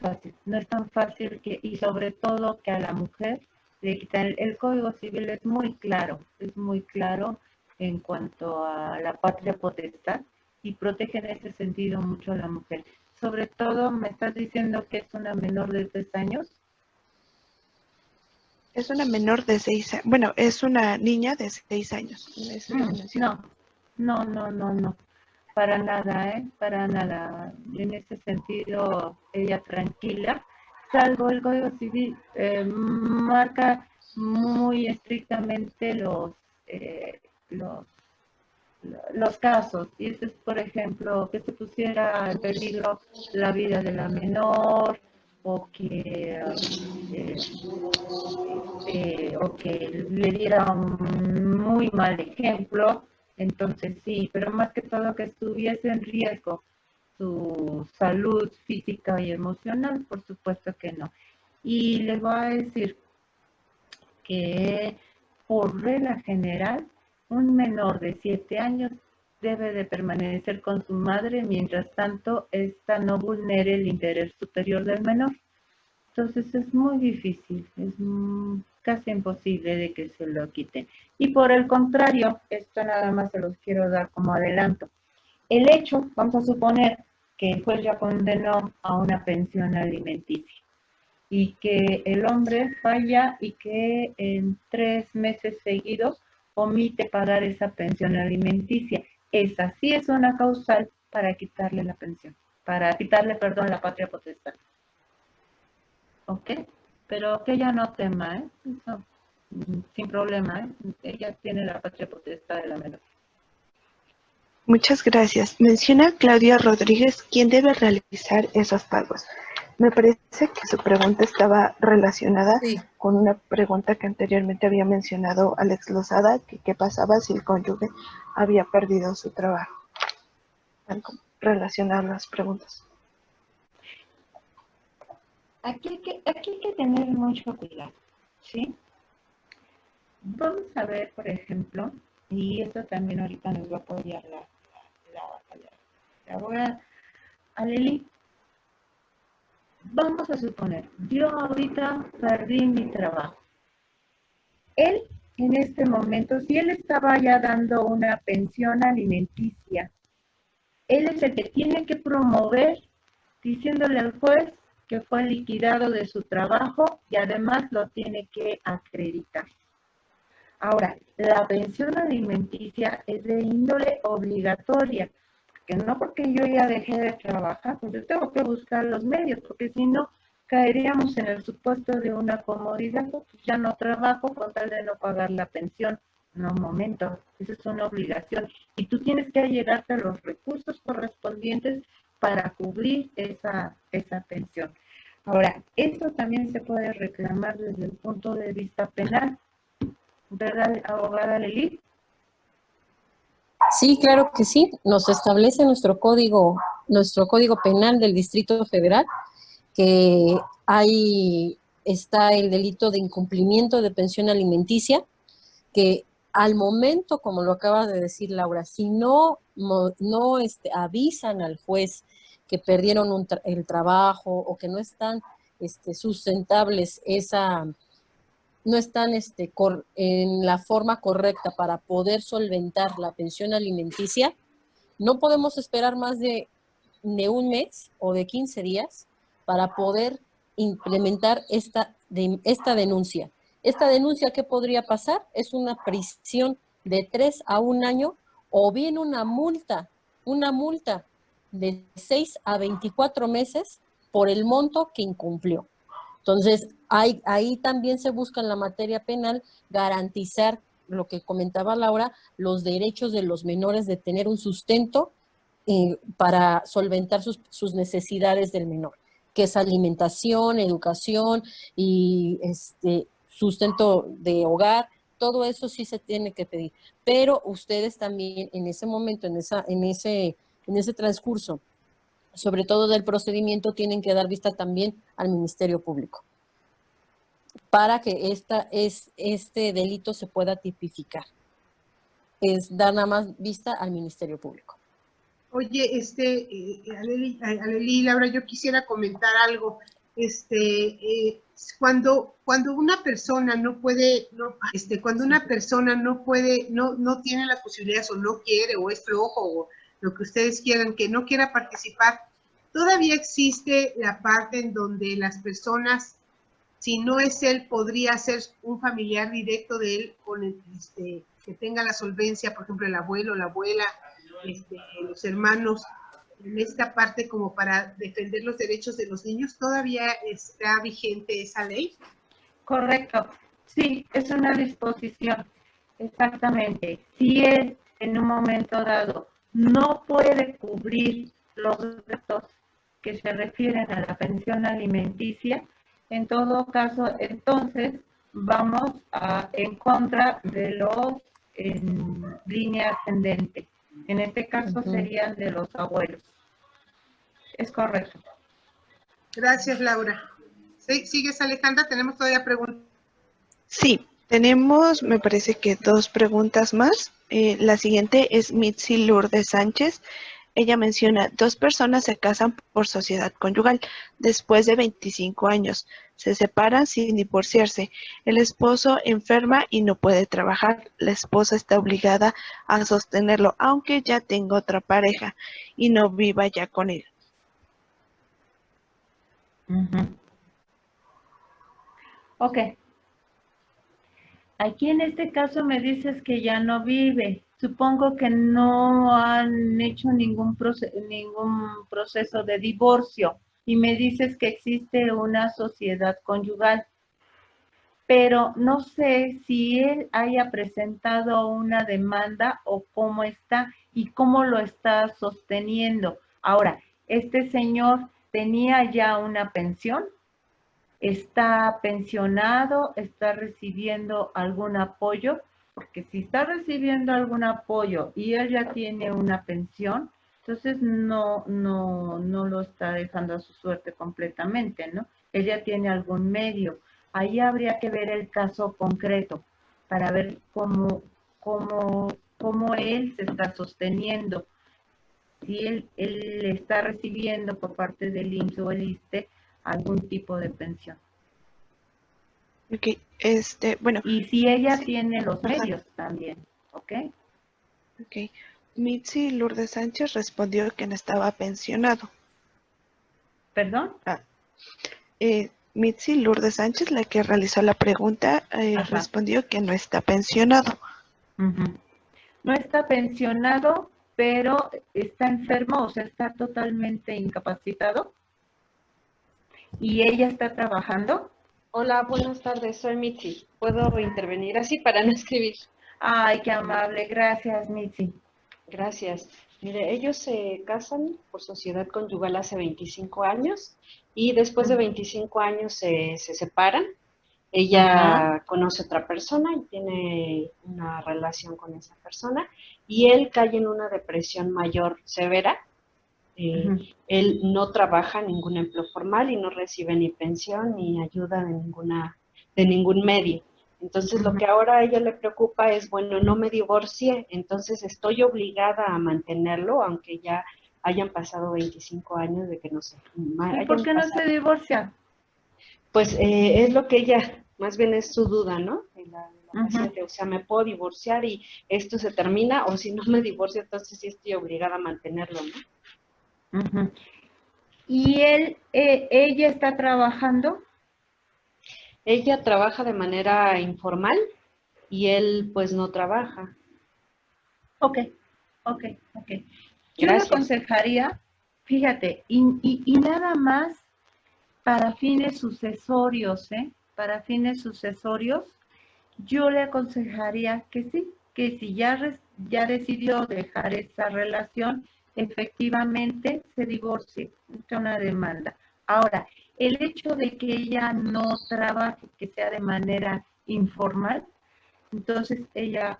fácil y sobre todo que a la mujer le quitan. El Código Civil es muy claro en cuanto a la patria potestad y protege en ese sentido mucho a la mujer. Sobre todo, me estás diciendo que es una menor de 3 años. Es una menor de 6 años. Bueno, es una niña de 6 años. No. Para nada, para nada. En ese sentido, ella tranquila, salvo el Código Civil marca muy estrictamente los, los casos. Y eso es, por ejemplo, que se pusiera en peligro la vida de la menor o que le diera un muy mal ejemplo. Entonces sí, pero más que todo que estuviese en riesgo su salud física y emocional, por supuesto que no. Y les voy a decir que por regla general, un menor de 7 años debe de permanecer con su madre mientras tanto ésta no vulnere el interés superior del menor. Entonces es muy difícil, es casi imposible de que se lo quiten. Y por el contrario, esto nada más se los quiero dar como adelanto. El hecho, vamos a suponer que el juez ya condenó a una pensión alimenticia y que el hombre falla y que en 3 meses seguidos omite pagar esa pensión alimenticia. Esa sí es una causal para quitarle la pensión, para quitarle, perdón, la patria potestad. ¿Ok? Pero que ella no tema, Eso, sin problema, Ella tiene la patria potestad de la menor. Muchas gracias. Menciona Claudia Rodríguez quién debe realizar esos pagos. Me parece que su pregunta estaba relacionada Sí, con una pregunta que anteriormente había mencionado Alex Lozada, que qué pasaba si el cónyuge había perdido su trabajo. Algo relacionado a las preguntas. Aquí hay que tener mucho cuidado, ¿sí? Vamos a ver, por ejemplo, y eso también ahorita nos va a apoyar la abogada Aleli. Vamos a suponer, yo ahorita perdí mi trabajo. Él, en este momento, si él estaba ya dando una pensión alimenticia, él es el que tiene que promover diciéndole al juez que fue liquidado de su trabajo y además lo tiene que acreditar. Ahora, la pensión alimenticia es de índole obligatoria, que no porque yo ya dejé de trabajar, pues yo tengo que buscar los medios, porque si no, caeríamos en el supuesto de una comodidad, pues ya no trabajo con tal de no pagar la pensión. No, momento, esa es una obligación. Y tú tienes que allegarte a los recursos correspondientes para cubrir esa pensión. Ahora, esto también se puede reclamar desde el punto de vista penal, ¿verdad, abogada Lely? Sí, claro que sí. Nos establece nuestro código penal del Distrito Federal, que ahí está el delito de incumplimiento de pensión alimenticia, que al momento, como lo acaba de decir Laura, si no avisan al juez que perdieron el trabajo o que no están sustentables no están en la forma correcta para poder solventar la pensión alimenticia, no podemos esperar más de un mes o de 15 días para poder implementar esta denuncia. Esta denuncia, ¿qué podría pasar? Es una prisión de 3 a 1 año o bien una multa de 6 a 24 meses por el monto que incumplió. Entonces, ahí también se busca en la materia penal garantizar lo que comentaba Laura, los derechos de los menores de tener un sustento para solventar sus necesidades del menor, que es alimentación, educación y sustento de hogar. Todo eso sí se tiene que pedir. Pero ustedes también en ese momento, en ese transcurso, sobre todo del procedimiento, tienen que dar vista también al Ministerio Público para que este delito se pueda tipificar. Es dar nada más vista al Ministerio Público. Oye, Aleli, Laura, yo quisiera comentar algo. Cuando una persona no puede, cuando una persona no puede, no tiene las posibilidades o no quiere o es flojo o lo que ustedes quieran, que no quiera participar, todavía existe la parte en donde las personas, si no es él, podría ser un familiar directo de él con que tenga la solvencia, por ejemplo, el abuelo, la abuela, los hermanos en esta parte como para defender los derechos de los niños? ¿Todavía está vigente esa ley? Correcto. Sí, es una disposición. Exactamente. Si él en un momento dado no puede cubrir los gastos que se refieren a la pensión alimenticia, en todo caso, entonces vamos en contra de los en línea ascendente. En este caso serían de los abuelos. Es correcto. Gracias, Laura. ¿Sigues, Alejandra? ¿Tenemos todavía preguntas? Sí, tenemos, me parece que 2 preguntas más. La siguiente es Mitzi Lourdes Sánchez. Ella menciona, 2 personas se casan por sociedad conyugal después de 25 años. Se separan sin divorciarse. El esposo enferma y no puede trabajar. La esposa está obligada a sostenerlo, aunque ya tenga otra pareja y no viva ya con él. Ok. Aquí en este caso me dices que ya no vive. Supongo que no han hecho ningún proceso de divorcio y me dices que existe una sociedad conyugal. Pero no sé si él haya presentado una demanda o cómo está y cómo lo está sosteniendo. Ahora, ¿este señor tenía ya una pensión? ¿Está pensionado? ¿Está recibiendo algún apoyo? Porque si está recibiendo algún apoyo y él ya tiene una pensión, entonces no lo está dejando a su suerte completamente, ¿no? Él ya tiene algún medio. Ahí habría que ver el caso concreto para ver cómo él se está sosteniendo. Si él está recibiendo por parte del IMSS o el ISSSTE algún tipo de pensión. Ok, bueno. Y si ella sí. tiene los Ajá. medios también, ¿ok? Ok. Mitzi Lourdes Sánchez respondió que no estaba pensionado. ¿Perdón? Mitzi Lourdes Sánchez, la que realizó la pregunta, respondió que no está pensionado. No está pensionado, pero está enfermo, o sea, está totalmente incapacitado. ¿Y ella está trabajando? Hola, buenas tardes, soy Mitzi. ¿Puedo intervenir así para no escribir? Ay, qué amable, gracias, Mitzi. Gracias. Mire, ellos se casan por sociedad conyugal hace 25 años y después de 25 años se separan. Ella conoce a otra persona y tiene una relación con esa persona y él cae en una depresión mayor severa. Él no trabaja en ningún empleo formal y no recibe ni pensión ni ayuda de ningún medio. Entonces lo que ahora a ella le preocupa es, bueno, no me divorcié, entonces estoy obligada a mantenerlo, aunque ya hayan pasado 25 años de que no se... ¿Y por qué no se divorcia? Pues es lo que ella, más bien es su duda, ¿no? De la paciente, o sea, me puedo divorciar y esto se termina, o si no me divorcio, entonces sí estoy obligada a mantenerlo, ¿no? ¿Y ella está trabajando? Ella trabaja de manera informal y él pues no trabaja. Ok. Yo le aconsejaría, fíjate, y nada más para fines sucesorios, para fines sucesorios, yo le aconsejaría que sí, que si ya decidió dejar esa relación, efectivamente se divorcie, es una demanda. Ahora, el hecho de que ella no trabaje, que sea de manera informal, entonces ella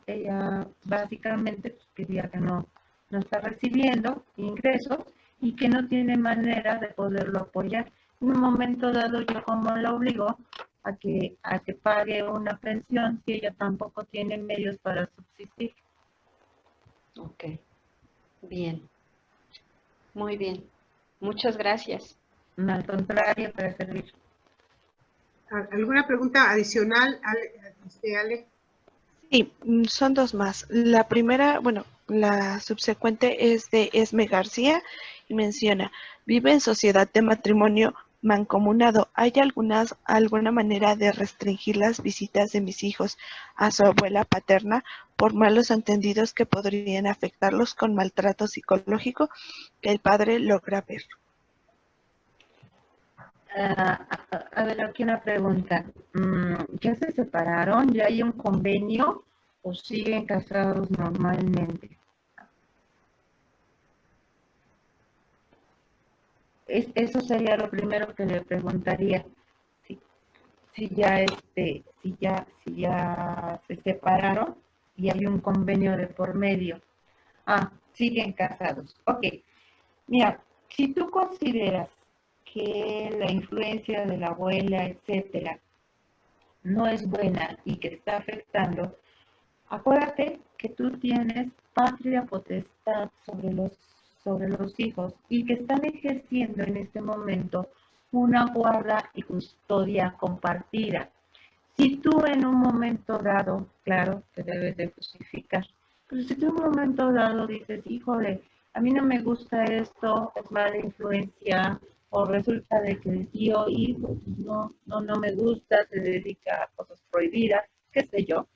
básicamente pues, quería que no está recibiendo ingresos y que no tiene manera de poderlo apoyar. En un momento dado yo como la obligo a que pague una pensión si ella tampoco tiene medios para subsistir. Ok, bien, muy bien, muchas gracias. Al contrario, para servir. ¿Alguna pregunta adicional, Ale? Sí, son 2 más. La primera, bueno, la subsecuente es de Esme García y menciona, vive en sociedad de matrimonio mancomunado, ¿hay alguna manera de restringir las visitas de mis hijos a su abuela paterna por malos entendidos que podrían afectarlos con maltrato psicológico que el padre logra ver? A ver, aquí una pregunta. ¿Ya se separaron? ¿Ya hay un convenio o siguen casados normalmente? Eso sería lo primero que le preguntaría. Si, si ya se separaron y hay un convenio de por medio. Siguen casados. Ok. Mira, si tú consideras que la influencia de la abuela, etcétera, no es buena y que está afectando, acuérdate que tú tienes patria potestad sobre los hijos y que están ejerciendo en este momento una guarda y custodia compartida. Si tú en un momento dado, claro, te debes de justificar, pero si tú en un momento dado dices, híjole, a mí no me gusta esto, es mala influencia, o resulta de que el tío hijo no me gusta, se dedica a cosas prohibidas, qué sé yo.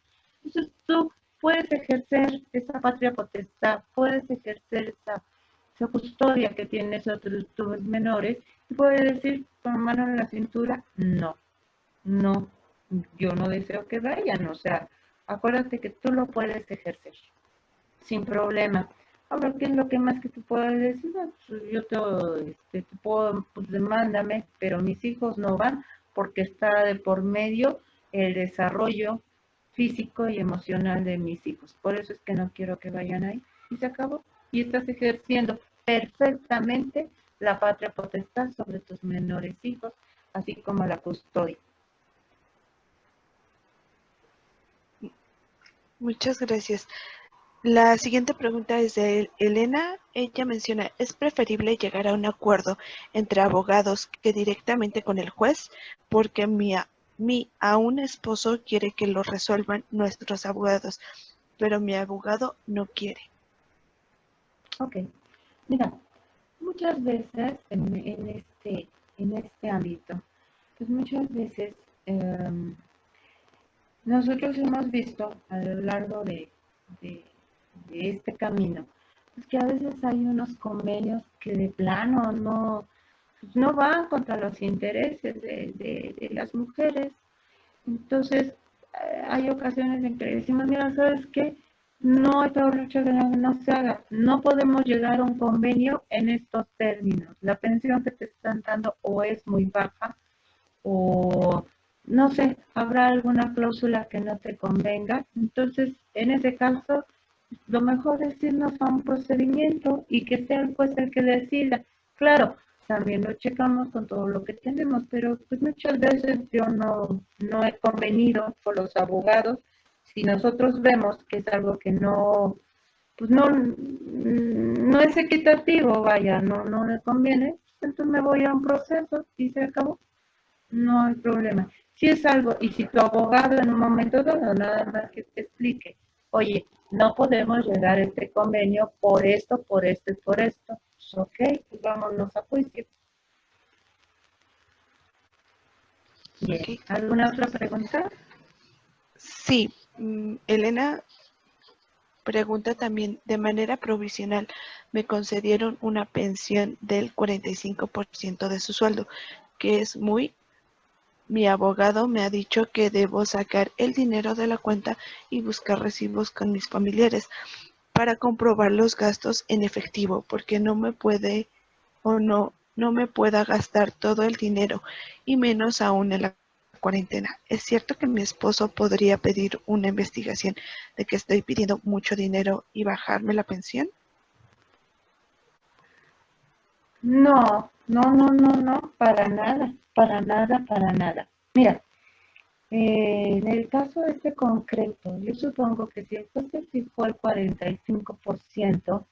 Entonces tú puedes ejercer esa patria potestad, puedes ejercer esa custodia que tienes sobre tus menores y puedes decir con mano en la cintura, no, yo no deseo que vayan, o sea, acuérdate que tú lo puedes ejercer sin problema. Ahora, ¿qué es lo que más que tú puedes decir? Pues yo te puedo, pues demándame, pero mis hijos no van porque está de por medio el desarrollo físico y emocional de mis hijos. Por eso es que no quiero que vayan ahí. Y se acabó. Y estás ejerciendo perfectamente la patria potestad sobre tus menores hijos, así como la custodia. Muchas gracias. La siguiente pregunta es de Elena. Ella menciona, ¿es preferible llegar a un acuerdo entre abogados que directamente con el juez? Porque mi aún esposo quiere que lo resuelvan nuestros abogados, pero mi abogado no quiere. Ok, mira, muchas veces en este ámbito, pues muchas veces nosotros hemos visto a lo largo de este camino, pues que a veces hay unos convenios que de plano no van contra los intereses de las mujeres. Entonces, hay ocasiones en que decimos, mira, ¿sabes qué? No hay lucha que no se haga. No podemos llegar a un convenio en estos términos. La pensión que te están dando o es muy baja o no sé, habrá alguna cláusula que no te convenga. Entonces, en ese caso, lo mejor es irnos a un procedimiento y que sea el juez el que decida. Claro, también lo checamos con todo lo que tenemos, pero pues muchas veces yo no he convenido con los abogados. Si nosotros vemos que es algo que pues no es equitativo, vaya, no le conviene, entonces me voy a un proceso y se acabó. No hay problema. Si es algo, y si tu abogado en un momento dado, nada más que te explique, oye, no podemos llegar a este convenio por esto, por esto y por esto. Pues, ok, pues vámonos a juicio. Bien, Okay. ¿alguna otra pregunta? Sí, Elena pregunta también, de manera provisional, me concedieron una pensión del 45% de su sueldo, que es muy. Mi abogado me ha dicho que debo sacar el dinero de la cuenta y buscar recibos con mis familiares para comprobar los gastos en efectivo, porque no me puede o no me pueda gastar todo el dinero, y menos aún en la cuarentena. ¿Es cierto que mi esposo podría pedir una investigación de que estoy pidiendo mucho dinero y bajarme la pensión? No, para nada, para nada, para nada. Mira, en el caso de este concreto, yo supongo que si el juez se fijó el 45%,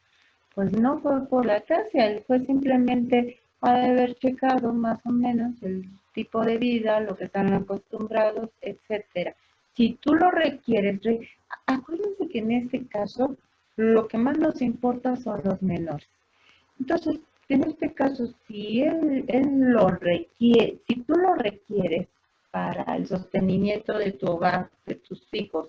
pues no fue por la gracia, el juez simplemente ha de haber checado más o menos el tipo de vida, lo que están acostumbrados, etcétera. Si tú lo requieres, acuérdense que en este caso lo que más nos importa son los menores. Entonces, En este caso, si él lo requiere, si tú lo requieres para el sostenimiento de tu hogar, de tus hijos,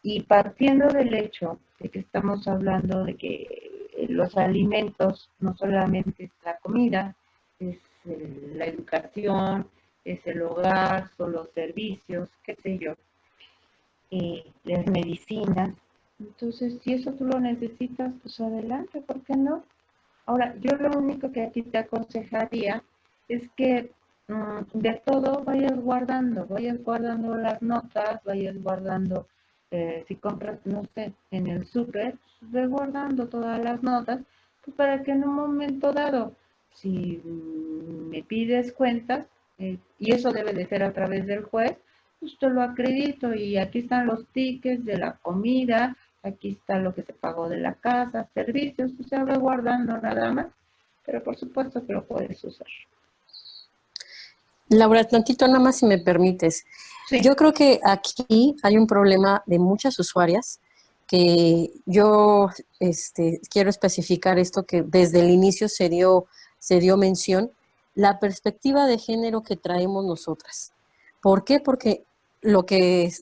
y partiendo del hecho de que estamos hablando de que los alimentos no solamente es la comida, es la educación, es el hogar, son los servicios, qué sé yo, las medicinas. Entonces, si eso tú lo necesitas, pues adelante, ¿por qué no? Ahora, yo lo único que aquí te aconsejaría es que de todo vayas guardando las notas, vayas guardando, si compras, no sé, en el súper, pues, ve guardando todas las notas, pues para que en un momento dado, si me pides cuentas, y eso debe de ser a través del juez, pues te lo acredito y aquí están los tickets de la comida, aquí está lo que se pagó de la casa, servicios, o sea, ve guardando nada más, pero por supuesto que lo puedes usar. Laura, tantito nada más si me permites. Sí. Yo creo que aquí hay un problema de muchas usuarias que yo quiero especificar esto que desde el inicio se dio mención, la perspectiva de género que traemos nosotras. ¿Por qué? Porque lo que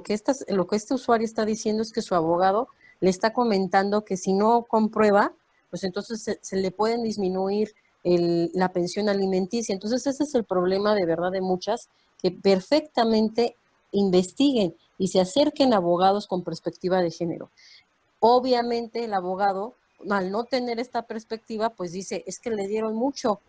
este usuario está diciendo es que su abogado le está comentando que si no comprueba, pues entonces se le pueden disminuir la pensión alimenticia. Entonces ese es el problema de verdad de muchas que perfectamente investiguen y se acerquen a abogados con perspectiva de género. Obviamente el abogado, al no tener esta perspectiva, pues dice, es que le dieron mucho,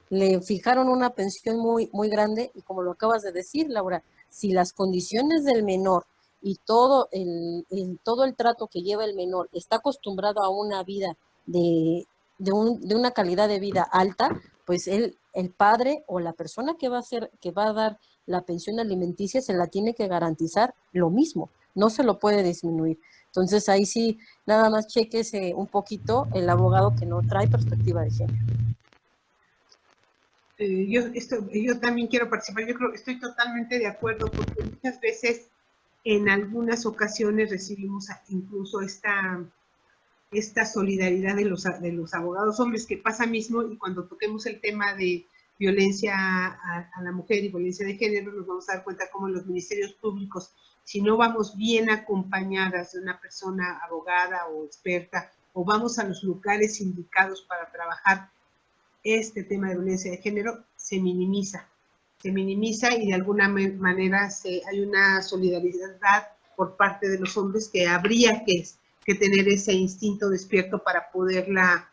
le fijaron una pensión muy, muy grande y como lo acabas de decir, Laura, si las condiciones del menor y todo el trato que lleva el menor está acostumbrado a una vida de una calidad de vida alta, pues el padre o la persona que va a dar la pensión alimenticia se la tiene que garantizar lo mismo, no se lo puede disminuir. Entonces ahí sí, nada más chequese un poquito el abogado que no trae perspectiva de género. Yo también quiero participar. Yo creo que estoy totalmente de acuerdo porque muchas veces, en algunas ocasiones, recibimos incluso esta solidaridad de los abogados hombres que pasa mismo y cuando toquemos el tema de violencia a la mujer y violencia de género nos vamos a dar cuenta cómo los ministerios públicos, si no vamos bien acompañadas de una persona abogada o experta o vamos a los lugares indicados para trabajar este tema de violencia de género, se minimiza y de alguna manera hay una solidaridad por parte de los hombres que habría que tener ese instinto despierto para poderla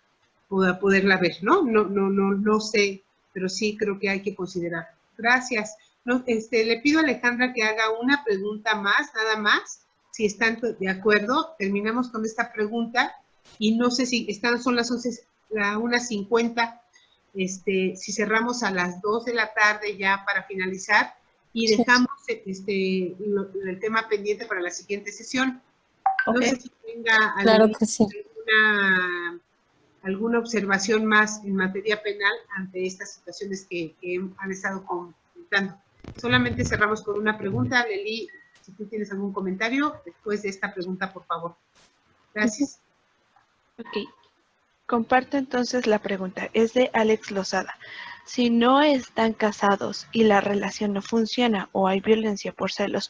ver, ¿no? No sé, pero sí creo que hay que considerar. Gracias. No, le pido a Alejandra que haga una pregunta más, nada más. Si están de acuerdo, terminamos con esta pregunta y no sé si son las 1:50. Si cerramos a las 2 de la tarde ya para finalizar y dejamos el tema pendiente para la siguiente sesión. No sé si tenga alguna observación más en materia penal ante estas situaciones que han estado comentando. Solamente cerramos con una pregunta. Leli, si tú tienes algún comentario después de esta pregunta, por favor. Gracias. Ok. Comparto entonces la pregunta. Es de Alex Lozada. Si no están casados y la relación no funciona o hay violencia por celos,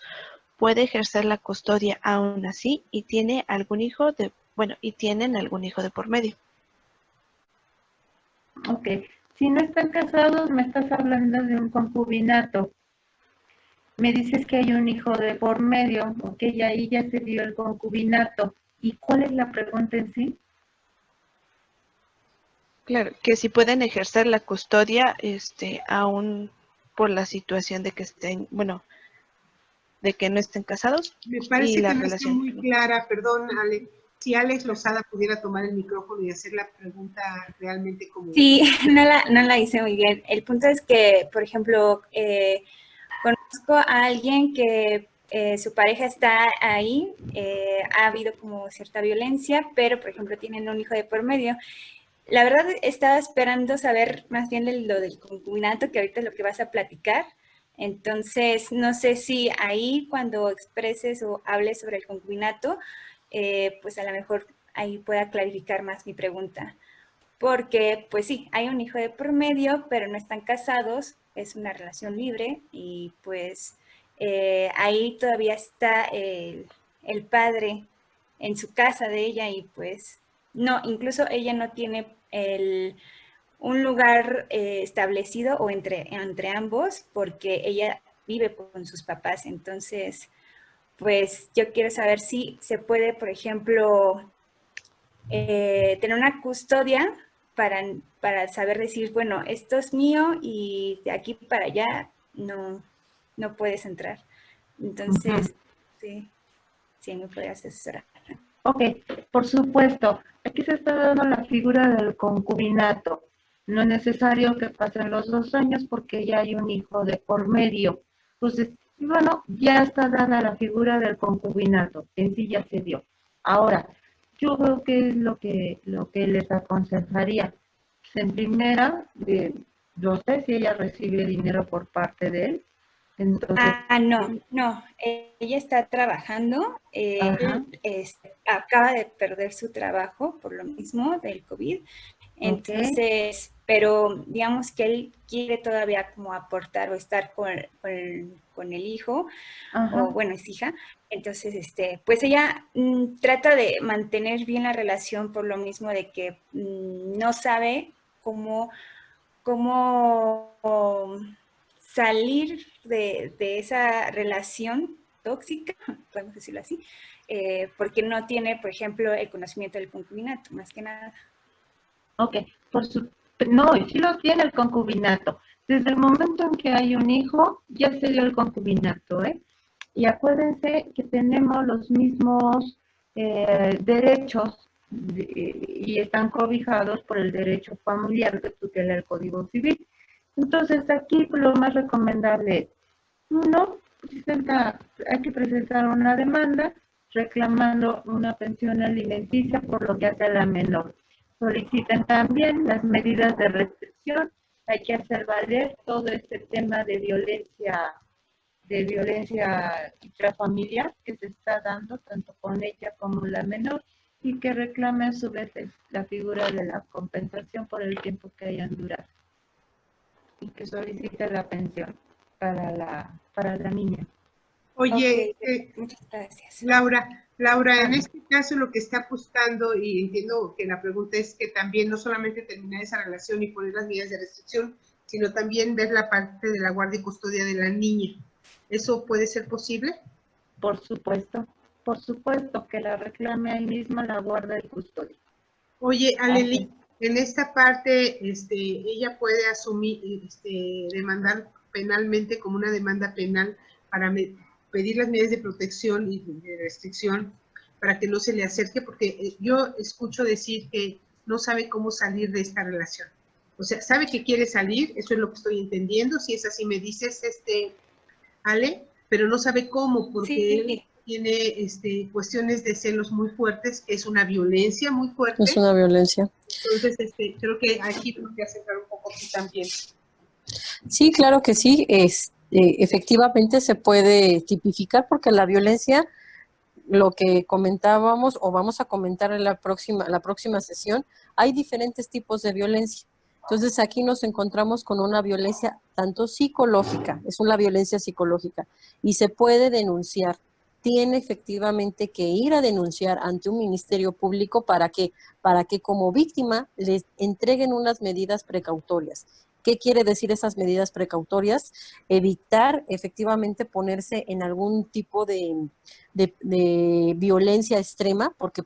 ¿puede ejercer la custodia aún así y tienen algún hijo de por medio? Ok. Si no están casados, me estás hablando de un concubinato. Me dices que hay un hijo de por medio, ok, ahí ya se dio el concubinato. ¿Y cuál es la pregunta en sí? Claro, que si pueden ejercer la custodia, aún por la situación de que de que no estén casados. Me parece y la que no está relación muy clara, perdón, Alex. Si Alex Lozada pudiera tomar el micrófono y hacer la pregunta realmente como... Sí, no la hice muy bien. El punto es que, por ejemplo, conozco a alguien que su pareja está ahí, ha habido como cierta violencia, pero, por ejemplo, tienen un hijo de por medio. La verdad, estaba esperando saber más bien lo del concubinato, que ahorita es lo que vas a platicar. Entonces, no sé si ahí cuando expreses o hables sobre el concubinato, pues a lo mejor ahí pueda clarificar más mi pregunta. porque pues sí, hay un hijo de por medio, pero no están casados, es una relación libre y pues ahí todavía está el padre en su casa de ella y pues no, incluso ella no tiene un lugar establecido o entre ambos porque ella vive con sus papás. Entonces, pues yo quiero saber si se puede, por ejemplo, tener una custodia para saber decir, bueno, esto es mío y de aquí para allá no puedes entrar. Entonces, sí, me podrías asesorar. Ok, por supuesto. Aquí se está dando la figura del concubinato. No es necesario que pasen los 2 años porque ya hay un hijo de por medio. Entonces, bueno, ya está dada la figura del concubinato. En sí ya se dio. Ahora, yo creo que es lo que les aconsejaría. En primera, no sé si ella recibe dinero por parte de él. Entonces, No, ella está trabajando, ajá, acaba de perder su trabajo por lo mismo del COVID, ok, entonces, pero digamos que él quiere todavía como aportar o estar con el hijo, ajá, o bueno, es hija, entonces, pues ella trata de mantener bien la relación por lo mismo de que no sabe cómo salir de esa relación tóxica, podemos decirlo así, porque no tiene, por ejemplo, el conocimiento del concubinato, más que nada. ok, no, y sí lo tiene el concubinato. Desde el momento en que hay un hijo, ya se dio el concubinato, ¿eh? Y acuérdense que tenemos los mismos derechos y están cobijados por el derecho familiar que tutela el Código Civil. Entonces, aquí lo más recomendable es, uno, hay que presentar una demanda reclamando una pensión alimenticia por lo que hace a la menor. Solicitan también las medidas de restricción. Hay que hacer valer todo este tema de violencia intrafamiliar que se está dando tanto con ella como la menor y que reclame a su vez la figura de la compensación por el tiempo que hayan durado y que solicite la pensión para la niña. Oye, Ok, muchas gracias. Laura, en este caso lo que está apostando, y entiendo que la pregunta es que también no solamente terminar esa relación y poner las medidas de restricción, sino también ver la parte de la guardia y custodia de la niña. ¿Eso puede ser posible? Por supuesto que la reclame ahí misma la guarda y custodia. Oye, Aleli, en esta parte, ella puede asumir, demandar penalmente como una demanda penal para pedir las medidas de protección y de restricción para que no se le acerque, porque yo escucho decir que no sabe cómo salir de esta relación. O sea, sabe que quiere salir, eso es lo que estoy entendiendo, si es así me dices, Ale, pero no sabe cómo, porque él tiene cuestiones de celos muy fuertes, que es una violencia muy fuerte. Es una violencia. Entonces, creo que aquí tengo que acercar un poco tú también. Sí, claro que sí. Efectivamente se puede tipificar porque la violencia, lo que comentábamos o vamos a comentar en la próxima sesión, hay diferentes tipos de violencia. Entonces aquí nos encontramos con una violencia tanto psicológica, es una violencia psicológica y se puede denunciar. Tiene efectivamente que ir a denunciar ante un ministerio público para que como víctima les entreguen unas medidas precautorias. ¿Qué quiere decir esas medidas precautorias? Evitar efectivamente ponerse en algún tipo de violencia extrema, porque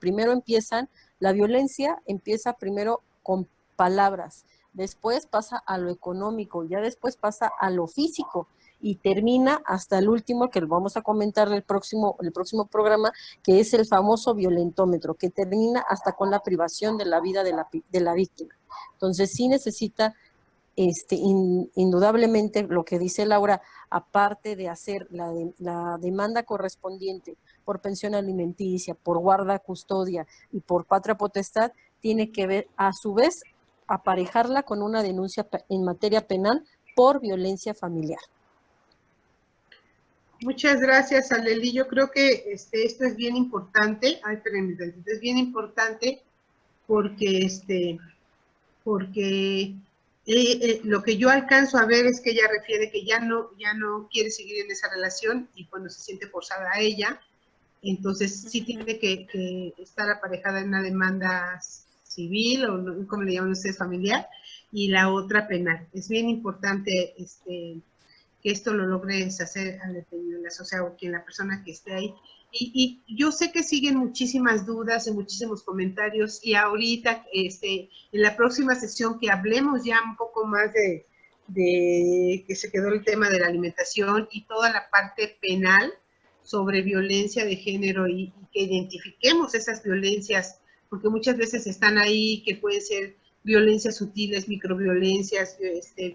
la violencia empieza primero con palabras, después pasa a lo económico, ya después pasa a lo físico y termina hasta el último que vamos a comentar el próximo programa, que es el famoso violentómetro, que termina hasta con la privación de la vida de la víctima. Entonces sí necesita indudablemente lo que dice Laura, aparte de hacer la demanda correspondiente por pensión alimenticia, por guarda, custodia y por patria potestad, tiene que ver, a su vez, aparejarla con una denuncia en materia penal por violencia familiar. Muchas gracias, Aleli. Yo creo que esto es bien importante. Ay, espérenme, es bien importante porque porque lo que yo alcanzo a ver es que ella refiere que ya no quiere seguir en esa relación y cuando se siente forzada a ella, entonces sí tiene que estar aparejada en una demanda civil o como le llaman ustedes, familiar, y la otra penal. Es bien importante que esto lo logres hacer al detenido, o sea, o quien la persona que esté ahí. Y yo sé que siguen muchísimas dudas y muchísimos comentarios, y ahorita, en la próxima sesión que hablemos ya un poco más de que se quedó el tema de la alimentación y toda la parte penal sobre violencia de género y que identifiquemos esas violencias, porque muchas veces están ahí, que pueden ser violencias sutiles, microviolencias,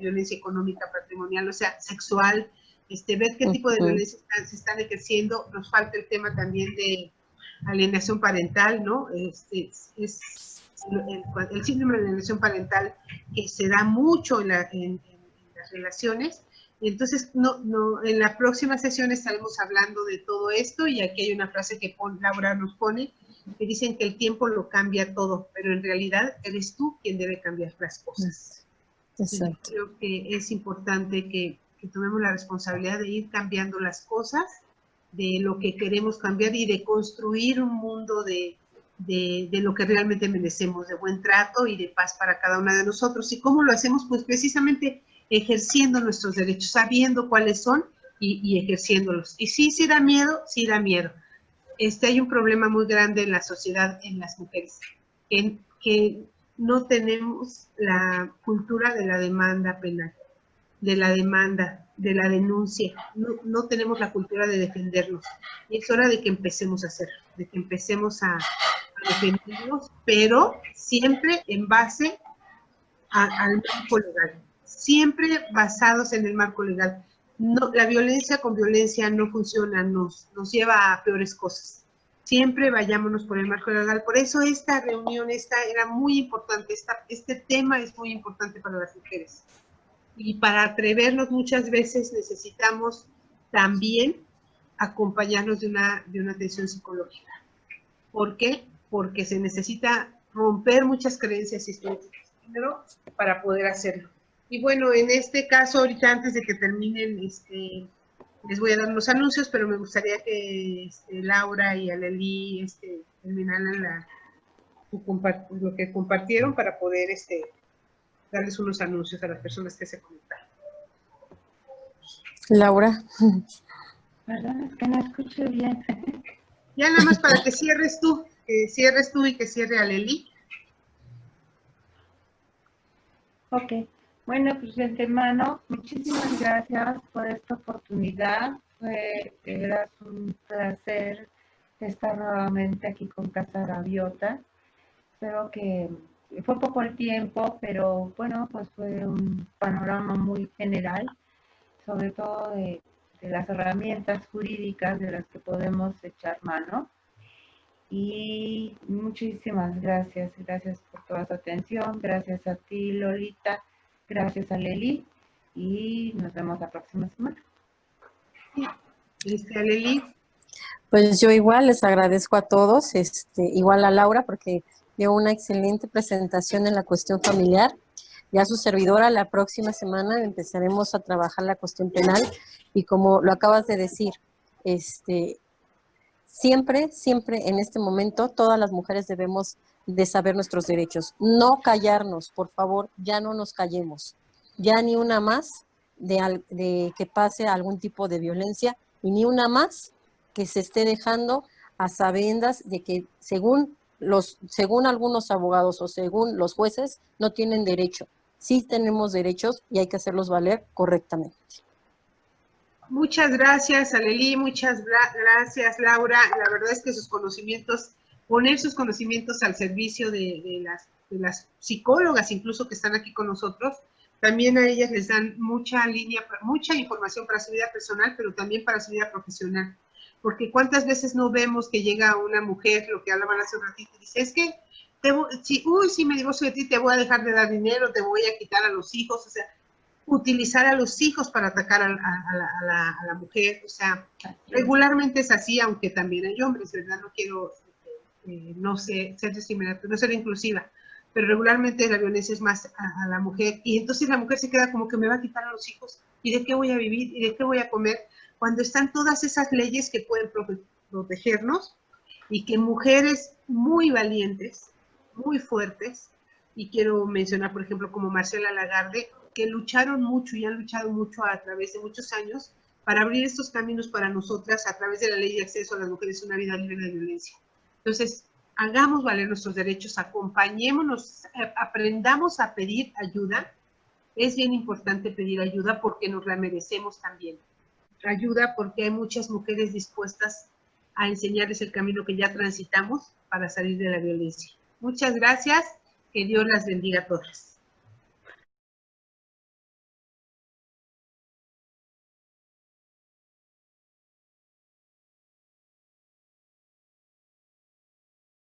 violencia económica, patrimonial, o sea, sexual, ver qué tipo de violencias se están ejerciendo. Nos falta el tema también de alienación parental, ¿no? El síndrome de alienación parental que se da mucho en las relaciones. Entonces, en la próxima sesión estaremos hablando de todo esto, y aquí hay una frase que Laura nos pone, que dicen que el tiempo lo cambia todo, pero en realidad eres tú quien debe cambiar las cosas. Exacto. Yo creo que es importante que tomemos la responsabilidad de ir cambiando las cosas, de lo que queremos cambiar y de construir un mundo de lo que realmente merecemos, de buen trato y de paz para cada una de nosotros. ¿Y cómo lo hacemos? Pues precisamente ejerciendo nuestros derechos, sabiendo cuáles son y ejerciéndolos. Y sí da miedo, sí da miedo. Hay un problema muy grande en la sociedad, en las mujeres, que no tenemos la cultura de la demanda penal, de la demanda, de la denuncia. No tenemos la cultura de defendernos. Y es hora de que empecemos a hacerlo, de que empecemos a defendernos, pero siempre en base al marco legal, siempre basados en el marco legal. No, la violencia con violencia no funciona, nos lleva a peores cosas. Siempre vayámonos por el marco legal. Por eso esta reunión era muy importante, este tema es muy importante para las mujeres. Y para atrevernos muchas veces necesitamos también acompañarnos de una atención psicológica. ¿Por qué? Porque se necesita romper muchas creencias históricas de género para poder hacerlo. Y bueno, en este caso, ahorita antes de que terminen, les voy a dar los anuncios, pero me gustaría que Laura y Aleli terminaran lo que compartieron para poder darles unos anuncios a las personas que se conectaron. Laura. Perdón, es que no escucho bien. Ya nada más para que cierres tú y que cierre Aleli. Ok. Bueno, pues de antemano, muchísimas gracias por esta oportunidad. Fue de veras un placer estar nuevamente aquí con Casa Gaviota. Espero que fue poco el tiempo, pero bueno, pues fue un panorama muy general, sobre todo de las herramientas jurídicas de las que podemos echar mano. Y muchísimas gracias por toda su atención. Gracias a ti, Lolita. Gracias a Leli. Y nos vemos la próxima semana. Aleli. Pues yo igual les agradezco a todos, igual a Laura, porque dio una excelente presentación en la cuestión familiar. Ya su servidora, la próxima semana empezaremos a trabajar la cuestión penal, y como lo acabas de decir, siempre en este momento todas las mujeres debemos de saber nuestros derechos, no callarnos, por favor, ya no nos callemos, ya ni una más de que pase algún tipo de violencia, y ni una más que se esté dejando a sabiendas de que según algunos abogados o según los jueces no tienen derecho. Sí tenemos derechos y hay que hacerlos valer correctamente. Muchas gracias, Aleli, muchas gracias, Laura. La verdad es que poner sus conocimientos al servicio de las psicólogas incluso que están aquí con nosotros, también a ellas les dan mucha información para su vida personal, pero también para su vida profesional. Porque cuántas veces no vemos que llega una mujer, lo que hablaban hace un ratito, y dice, es que, si me divorcio de ti, te voy a dejar de dar dinero, te voy a quitar a los hijos, o sea, utilizar a los hijos para atacar a la mujer, o sea, regularmente es así, aunque también hay hombres, ¿verdad? No quiero, no sé, ser discriminatoria, no ser inclusiva, pero regularmente la violencia es más a la mujer, y entonces la mujer se queda como que me va a quitar a los hijos, ¿y de qué voy a vivir? ¿Y de qué voy a comer? Cuando están todas esas leyes que pueden protegernos, y que mujeres muy valientes, muy fuertes, y quiero mencionar, por ejemplo, como Marcela Lagarde, que lucharon mucho y han luchado mucho a través de muchos años para abrir estos caminos para nosotras a través de la ley de acceso a las mujeres a una vida libre de violencia. Entonces, hagamos valer nuestros derechos, acompañémonos, aprendamos a pedir ayuda. Es bien importante pedir ayuda porque nos la merecemos también. Ayuda porque hay muchas mujeres dispuestas a enseñarles el camino que ya transitamos para salir de la violencia. Muchas gracias, que Dios las bendiga a todas.